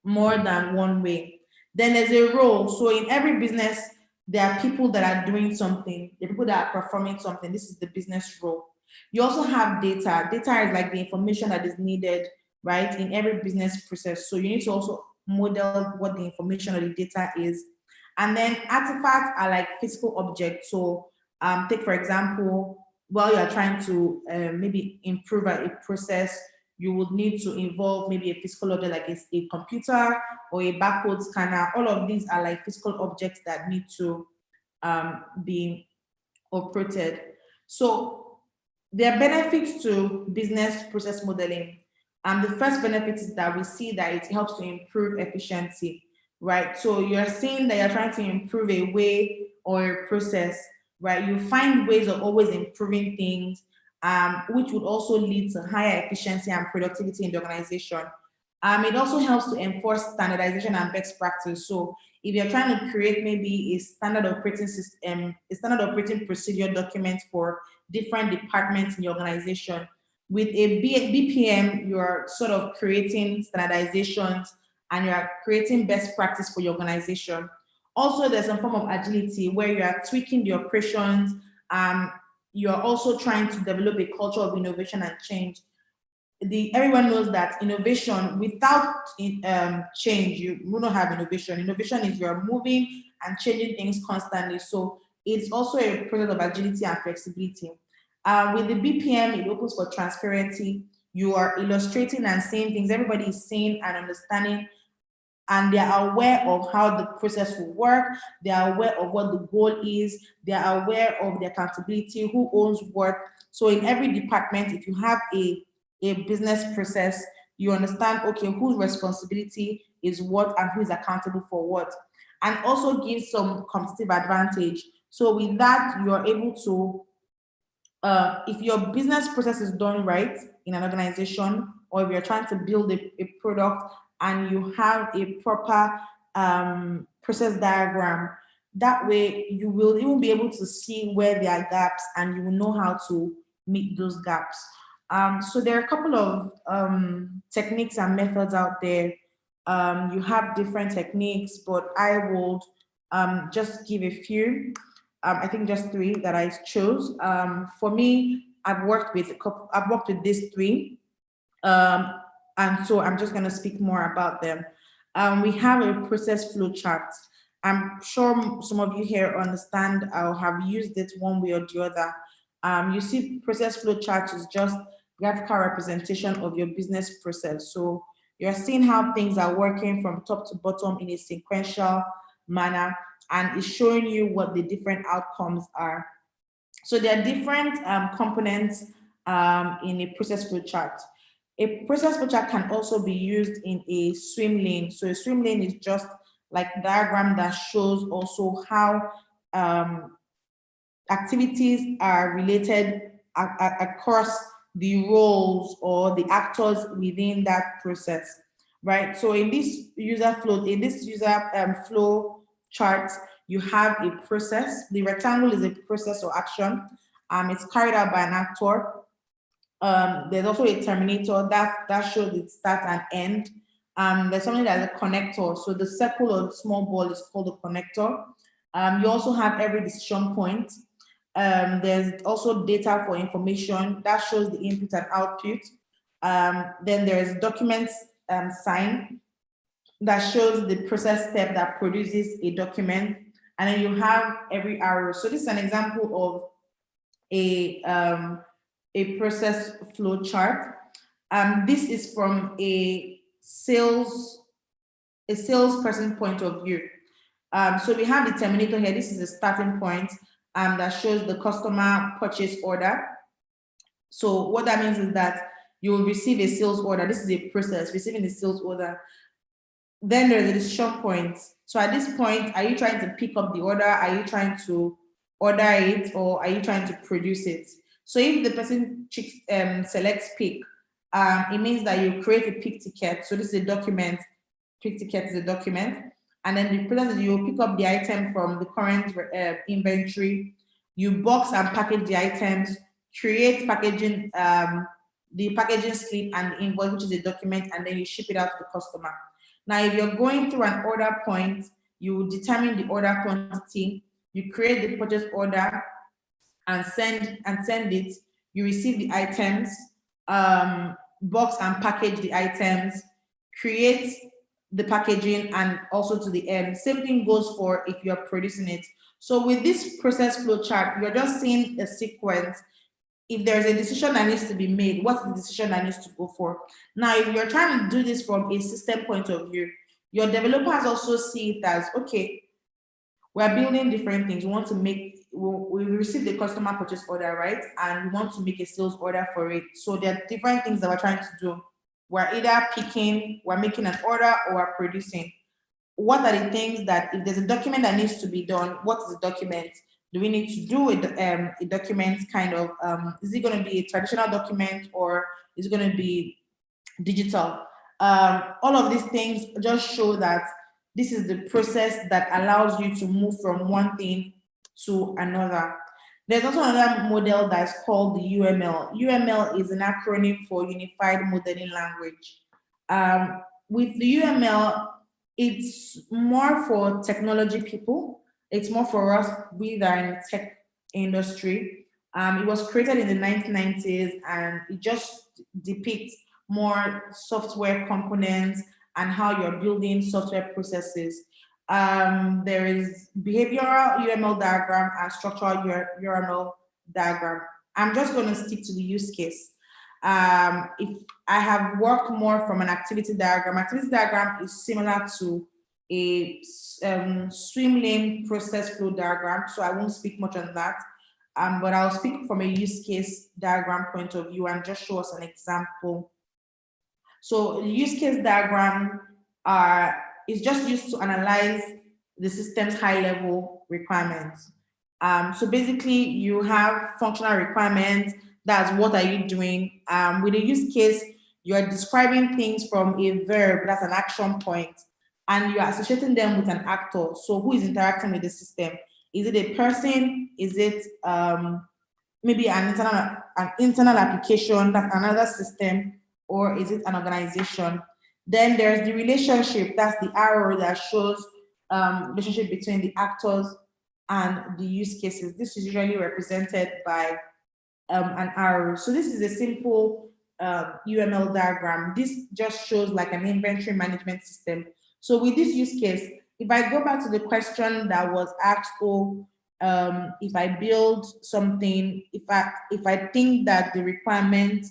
more than one way. Then there's a role. So in every business, there are people that are doing something, the people that are performing something. This is the business role. You also have data. Data is like the information that is needed, right, in every business process. So you need to also model what the information or the data is. And then artifacts are like physical objects. So take, for example, while you're trying to maybe improve a process, you would need to involve maybe a physical object like a computer or a barcode scanner. All of these are like physical objects that need to be operated. So there are benefits to business process modeling. The first benefit is that we see that it helps to improve efficiency, right? So you're saying that you're trying to improve a way or a process, right? You find ways of always improving things, which would also lead to higher efficiency and productivity in the organization. It also helps to enforce standardization and best practice. So if you're trying to create maybe a standard operating system, a standard operating procedure document for different departments in your organization, with a BPM, you're sort of creating standardizations and you're creating best practice for your organization. Also, there's some form of agility where you are tweaking the operations. You're also trying to develop a culture of innovation and change. Everyone knows that innovation without change, you will not have innovation. Innovation is you're moving and changing things constantly. So it's also a process of agility and flexibility. With the BPM, it opens for transparency. You are illustrating and saying things. Everybody is seeing and understanding, and they are aware of how the process will work. They are aware of what the goal is. They are aware of the accountability, who owns what. So in every department, if you have a business process, you understand, okay, whose responsibility is what and who is accountable for what. And also gives some competitive advantage. So with that, you are able to, if your business process is done right in an organization, or if you're trying to build a product and you have a proper process diagram, that way you will even be able to see where there are gaps and you will know how to meet those gaps. So there are a couple of techniques and methods out there. You have different techniques, but I will just give a few. I think just 3 that I chose. For me, I've worked with these 3, and so I'm just going to speak more about them. We have a process flow chart. I'm sure some of you here understand or have used it one way or the other. You see, process flow chart is just graphical representation of your business process. So you're seeing how things are working from top to bottom in a sequential manner, and it's showing you what the different outcomes are. So there are different components in a process flow chart. A process flow chart can also be used in a swim lane. So a swim lane is just like a diagram that shows also how activities are related across the roles or the actors within that process, right? So in this user flow chart, you have a process. The rectangle is a process or action. It's carried out by an actor. There's also a terminator that shows its start and end. There's something that's a connector. So the circle or the small ball is called a connector. You also have every decision point. There's also data for information that shows the input and output. Then there's document sign that shows the process step that produces a document, and then you have every arrow. So this is an example of a process flow chart. This is from a salesperson point of view. So we have the terminator here. This is the starting point that shows the customer purchase order. So what that means is that you will receive a sales order. This is a process, receiving the sales order. Then there's a decision point. So at this point, are you trying to pick up the order? Are you trying to order it, or are you trying to produce it? So if the person selects pick, it means that you create a pick ticket. So this is a document. Pick ticket is a document. And then the process is you pick up the item from the current inventory. You box and package the items, create packaging, the packaging slip and the invoice, which is a document, and then you ship it out to the customer. Now, if you're going through an order point, you determine the order quantity, you create the purchase order and send it. You receive the items, box and package the items, create the packaging, and also to the end. Same thing goes for if you're producing it. So with this process flow chart, you're just seeing a sequence. If there's a decision that needs to be made, what's the decision that needs to go for? Now, if you're trying to do this from a system point of view, your developers also see it as, okay, we're building different things. We want to make, we receive the customer purchase order, right? And we want to make a sales order for it. So there are different things that we're trying to do. We're either picking, we're making an order, or we're producing. What are the things that, if there's a document that needs to be done, what is the document? Do we need to do a document kind of, is it going to be a traditional document, or is it going to be digital? All of these things just show that this is the process that allows you to move from one thing to another. There's also another model that's called the UML. UML is an acronym for Unified Modeling Language. With the UML, it's more for technology people. It's more for us, we that are in the tech industry. It was created in the 1990s, and it just depicts more software components and how you're building software processes. There is behavioral UML diagram and structural UML diagram. I'm just going to stick to the use case. If I have worked more from an activity diagram is similar to a swim lane process flow diagram, so I won't speak much on that. But I'll speak from a use case diagram point of view and just show us an example. So the use case diagram is just used to analyze the system's high-level requirements. So basically, you have functional requirements. That's what are you doing. With a use case, you are describing things from a verb, that's an action point, and you are associating them with an actor. So who is interacting with the system? Is it a person? Is it maybe an internal application, that's another system, or is it an organization? Then there's the relationship, that's the arrow that shows relationship between the actors and the use cases. This is usually represented by an arrow. So this is a simple UML diagram. This just shows like an inventory management system. So with this use case, if I go back to the question that was asked, if I build something, if I think that the requirement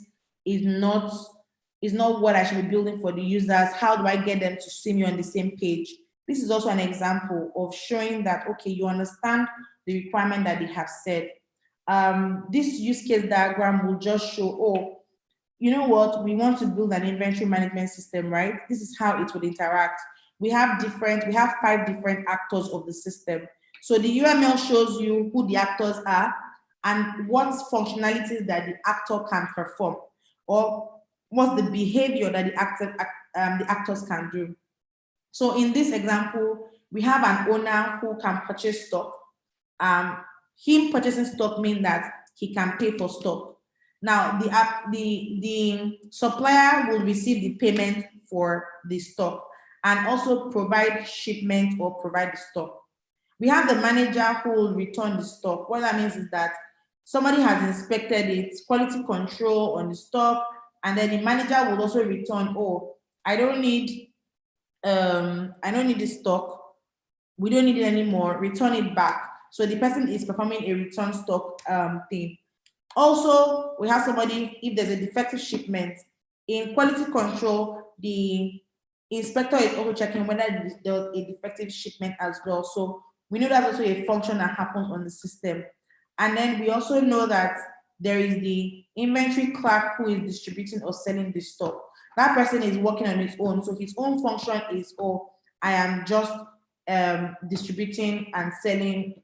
is not what I should be building for the users, how do I get them to see me on the same page? This is also an example of showing that, okay, you understand the requirement that they have said. This use case diagram will just show, oh, you know what, we want to build an inventory management system, right? This is how it would interact. We have 5 different actors of the system. So the UML shows you who the actors are and what functionalities that the actor can perform, or what's the behavior that the actors can do. So in this example, we have an owner who can purchase stock. Him purchasing stock means that he can pay for stock. Now, the supplier will receive the payment for the stock and also provide shipment or provide the stock. We have the manager who will return the stock. What that means is that somebody has inspected it, quality control on the stock, and then the manager would also return, oh, I don't need this stock. We don't need it anymore. Return it back. So the person is performing a return stock thing. Also, we have somebody, if there's a defective shipment, in quality control, the inspector is also checking whether there's a defective shipment as well. So we know that's also a function that happens on the system. And then we also know that there is the inventory clerk who is distributing or selling the stock. That person is working on his own. So his own function is, oh, I am just distributing and selling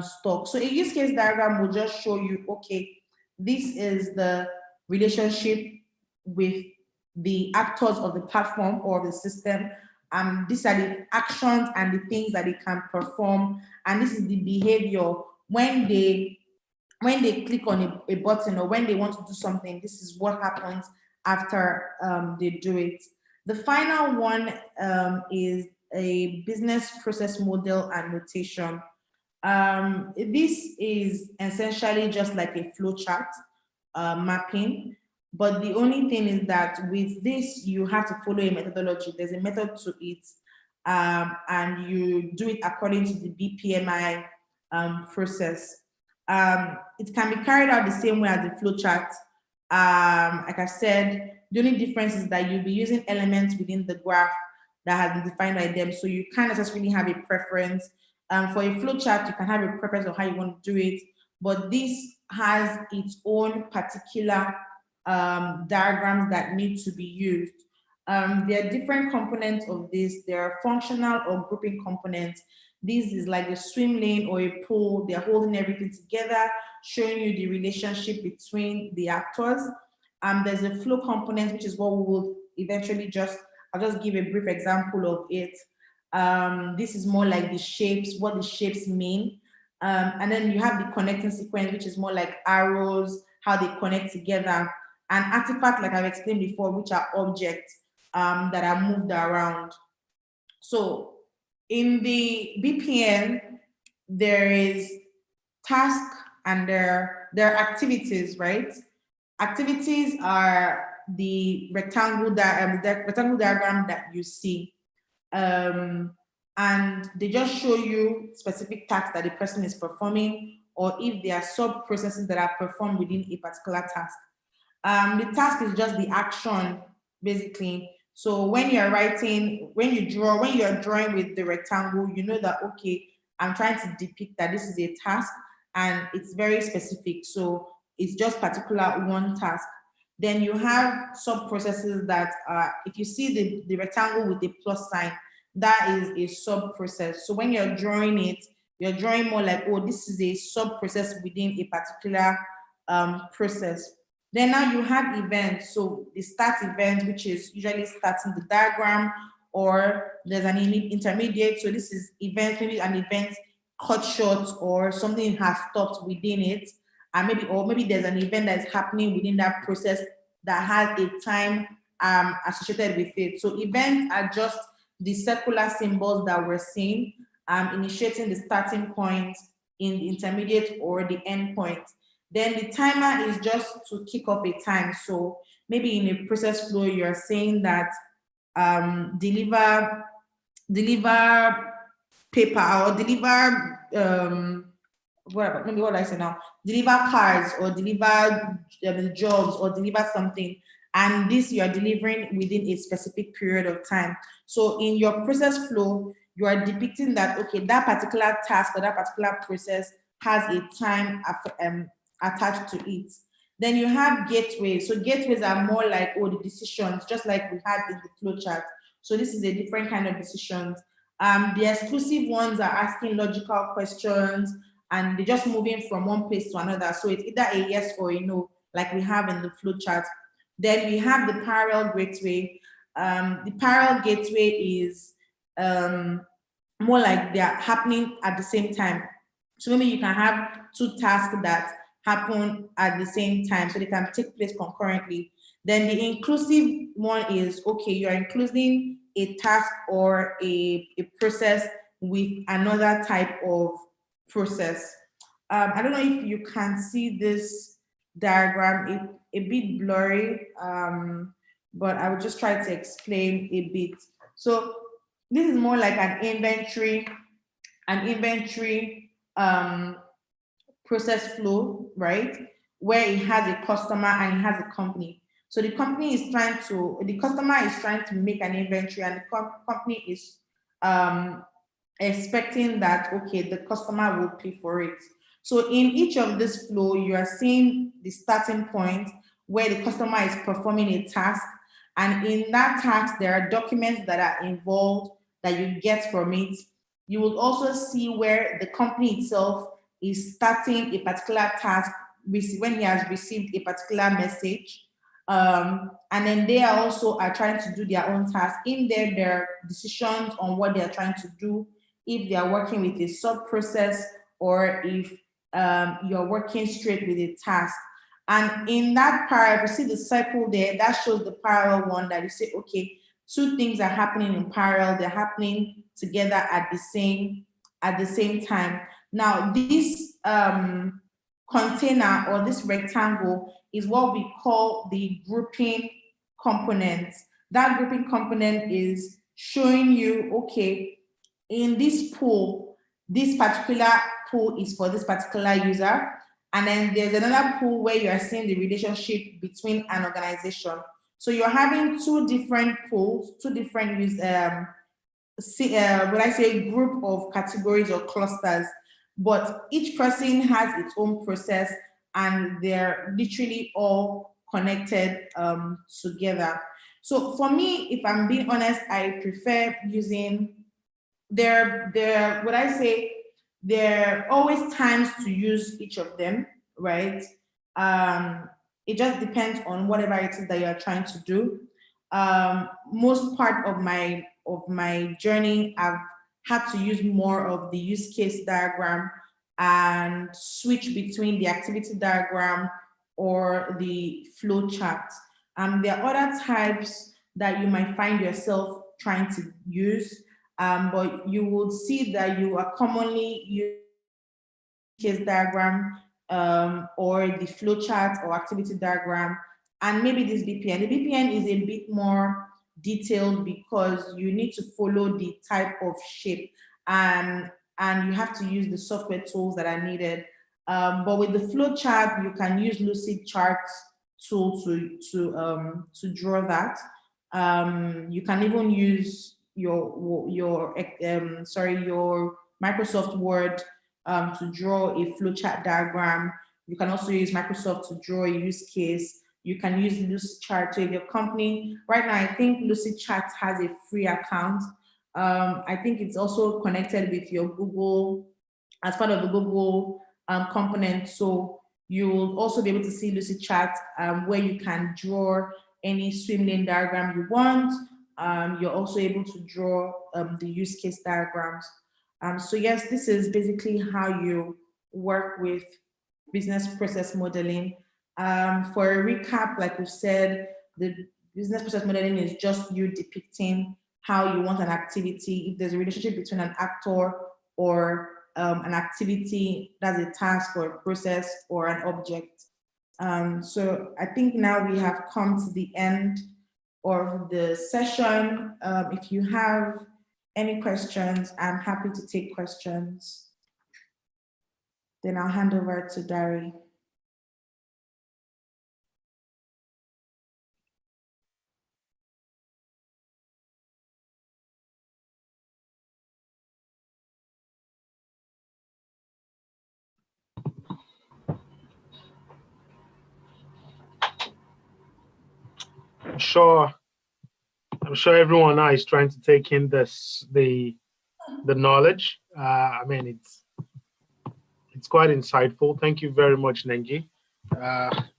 stock. So a use case diagram will just show you, okay, this is the relationship with the actors of the platform or the system. These are the actions and the things that they can perform, and this is the behavior when they click on a button or when they want to do something. This is what happens after they do it. The final one is a business process model and notation. This is essentially just like a flowchart mapping, but the only thing is that with this, you have to follow a methodology. There's a method to it, and you do it according to the BPMN process. It can be carried out the same way as the flowchart. Like I said, the only difference is that you'll be using elements within the graph that has been defined by them. So you can't necessarily have a preference. For a flowchart, you can have a preference of how you want to do it, but this has its own particular diagrams that need to be used. There are different components of this. There are functional or grouping components. This is like a swim lane or a pool. They're holding everything together, showing you the relationship between the actors. There's a flow component, which is what we will eventually I'll just give a brief example of it. This is more like the shapes, what the shapes mean. And then you have the connecting sequence, which is more like arrows, how they connect together. And artifacts, like I've explained before, which are objects that are moved around. So in the BPN, there is task and there are activities, right? Activities are the rectangle diagram that you see. And they just show you specific tasks that the person is performing, or if there are sub-processes that are performed within a particular task. The task is just the action, basically. So when you're writing, when you're drawing with the rectangle, you know that, okay, I'm trying to depict that this is a task and it's very specific. So it's just particular one task. Then you have sub-processes that if you see the rectangle with the plus sign, that is a sub-process. So when you're drawing it, you're drawing more like, oh, this is a sub-process within a particular process. Then now you have events. So the start event, which is usually starting the diagram, or there's an intermediate. So this is event, maybe an event cut short or something has stopped within it. And maybe there's an event that's happening within that process that has a time associated with it. So events are just the circular symbols that we're seeing, initiating the starting point, in the intermediate or the end point. Then the timer is just to kick off a time. So maybe in a process flow, you're saying that deliver paper or deliver what do I say now? Deliver cards or deliver jobs or deliver something. And this you are delivering within a specific period of time. So in your process flow, you are depicting that, okay, that particular task or that particular process has a time attached to it. Then you have gateways. So gateways are more like, oh, the decisions, just like we had in the flow chart. So this is a different kind of decisions. The exclusive ones are asking logical questions and they're just moving from one place to another. So it's either a yes or a no, like we have in the flow chart. Then we have the parallel gateway. The parallel gateway is more like they're happening at the same time. So maybe you can have two tasks that happen at the same time, so they can take place concurrently. Then the inclusive one is, okay, you're including a task or a process with another type of process. I don't know if you can see this diagram, a bit blurry, but I will just try to explain a bit. So this is more like an inventory process flow, right? Where it has a customer and it has a company. So the customer is trying to make an inventory, and the company is expecting that, okay, the customer will pay for it. So in each of this flow, you are seeing the starting point where the customer is performing a task. And in that task, there are documents that are involved that you get from it. You will also see where the company itself is starting a particular task when he has received a particular message. And then they are trying to do their own task. In there, there are decisions on what they are trying to do, if they are working with a sub process or if you're working straight with a task. And in that parallel, if you see the circle there, that shows the parallel one that you say, okay, two things are happening in parallel, they're happening together at the same time. Now, this container or this rectangle is what we call the grouping component. That grouping component is showing you, okay, in this pool, this particular pool is for this particular user. And then there's another pool where you are seeing the relationship between an organization. So you're having two different pools, two different when I say group of categories or clusters, but each person has its own process and they're literally all connected together. So for me, if I'm being honest, I prefer using there are always times to use each of them, right? It just depends on whatever it is that you're trying to do. Most part of my journey, I've had to use more of the use case diagram and switch between the activity diagram or the flow chart. There are other types that you might find yourself trying to use, but you will see that you are commonly using case diagram or the flow chart or activity diagram, and maybe this BPN. The BPN is a bit more detailed because you need to follow the type of shape and you have to use the software tools that are needed. But with the flow chart, you can use Lucid Charts tool to draw that. You can even use your Microsoft Word to draw a flowchart diagram. You can also use Microsoft to draw a use case. You can use Lucid Chart. So if your company, right now, I think Lucid Chart has a free account. I think it's also connected with your Google, as part of the Google component. So you will also be able to see Lucid Chart where you can draw any swim lane diagram you want. You're also able to draw the use case diagrams. So yes, this is basically how you work with business process modeling. For a recap, like we've said, the business process modeling is just you depicting how you want an activity. If there's a relationship between an actor or an activity, that's a task or a process or an object. So I think now we have come to the end of the session. If you have any questions, I'm happy to take questions. Then I'll hand over to Dari. I'm sure everyone now is trying to take in the knowledge. I mean, it's quite insightful. Thank you very much, Nengi.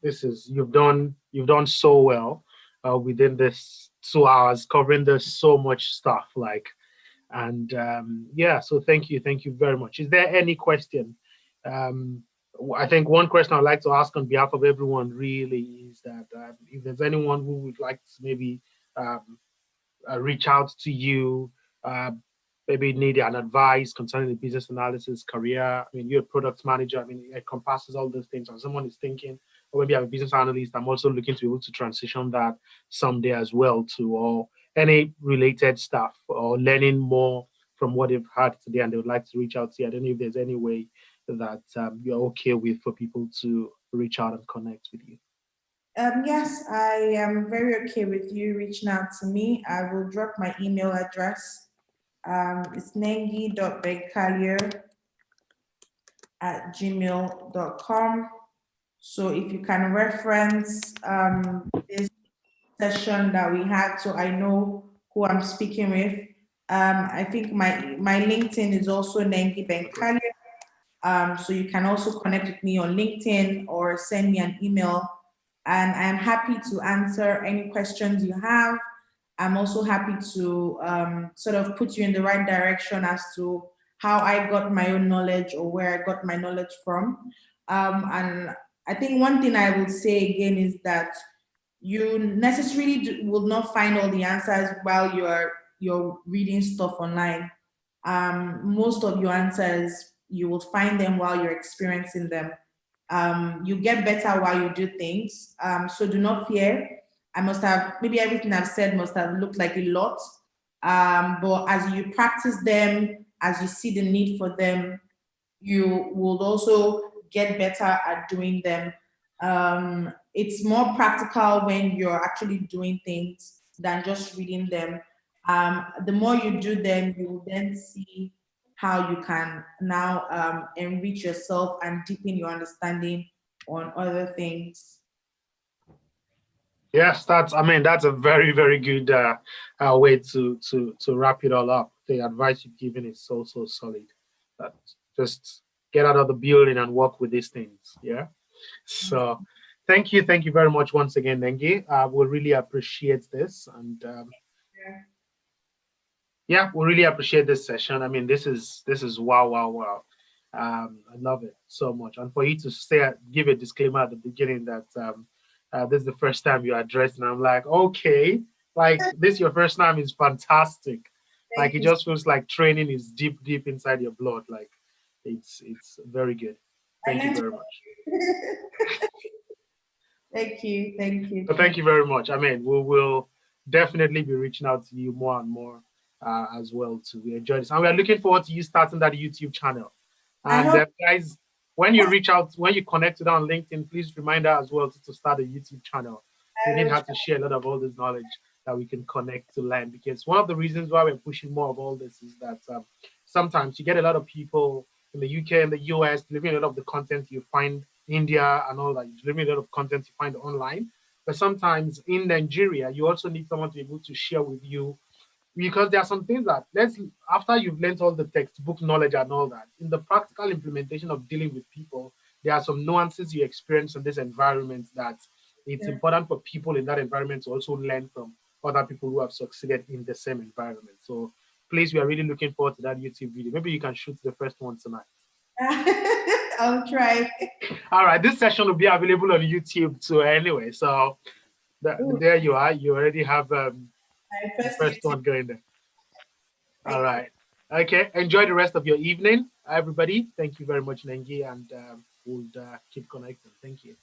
You've done so well within this 2 hours, covering this so much stuff. Yeah. So thank you very much. Is there any question? I think one question I'd like to ask on behalf of everyone really is that if there's anyone who would like to maybe reach out to you, maybe need an advice concerning the business analysis career. I mean, you're a product manager. I mean, it encompasses all those things. And someone is thinking, or maybe I'm a business analyst, I'm also looking to be able to transition that someday as well to or any related stuff or learning more from what they've had today and they would like to reach out to you. I don't know if there's any way that you're okay with for people to reach out and connect with you. Yes, I am very okay with you reaching out to me. I will drop my email address. It's nengi.benkkalio@gmail.com. So if you can reference this session that we had, so I know who I'm speaking with. I think my LinkedIn is also Nengi Ben-Kalio. So you can also connect with me on LinkedIn or send me an email. And I'm happy to answer any questions you have. I'm also happy to sort of put you in the right direction as to how I got my own knowledge or where I got my knowledge from. And I think one thing I will say again is that you necessarily will not find all the answers while you're reading stuff online. Most of your answers, you will find them while you're experiencing them. You get better while you do things. So do not fear. I must have, maybe everything I've said must have looked like a lot. But as you practice them, as you see the need for them, you will also get better at doing them. It's more practical when you're actually doing things than just reading them. The more you do them, you will then see how you can now enrich yourself and deepen your understanding on other things. Yes, that's a very, very good way to wrap it all up. The advice you've given is so solid. That just get out of the building and work with these things. Yeah. So thank you very much once again, Nengi. We really appreciate this, and yeah, we really appreciate this session. I mean, this is wow. I love it so much. And for you to give a disclaimer at the beginning that this is the first time you addressed, and I'm like, okay, like this your first time is fantastic. Like it just feels like training is deep inside your blood. Like it's very good. Thank you very much. Thank you. So thank you very much. I mean, we will definitely be reaching out to you more and more as well to enjoy this. And we are looking forward to you starting that YouTube channel. And guys, when you reach out, when you connect to that on LinkedIn, please remind her as well to start a YouTube channel. We need her to share a lot of all this knowledge that we can connect to learn. Because one of the reasons why we're pushing more of all this is that sometimes you get a lot of people in the UK and the US delivering a lot of the content you find India and all that, delivering a lot of content you find online. But sometimes in Nigeria, you also need someone to be able to share with you, because there are some things that after you've learned all the textbook knowledge and all that, in the practical implementation of dealing with people, there are some nuances you experience in this environment that it's important for people in that environment to also learn from other people who have succeeded in the same environment. So please, we are really looking forward to that YouTube video. Maybe you can shoot the first one tonight. I'll try. All right, this session will be available on YouTube too anyway. So there you are. You already have the first one going there. All right. Okay. Enjoy the rest of your evening, everybody. Thank you very much, Nengi, and we'll keep connecting. Thank you.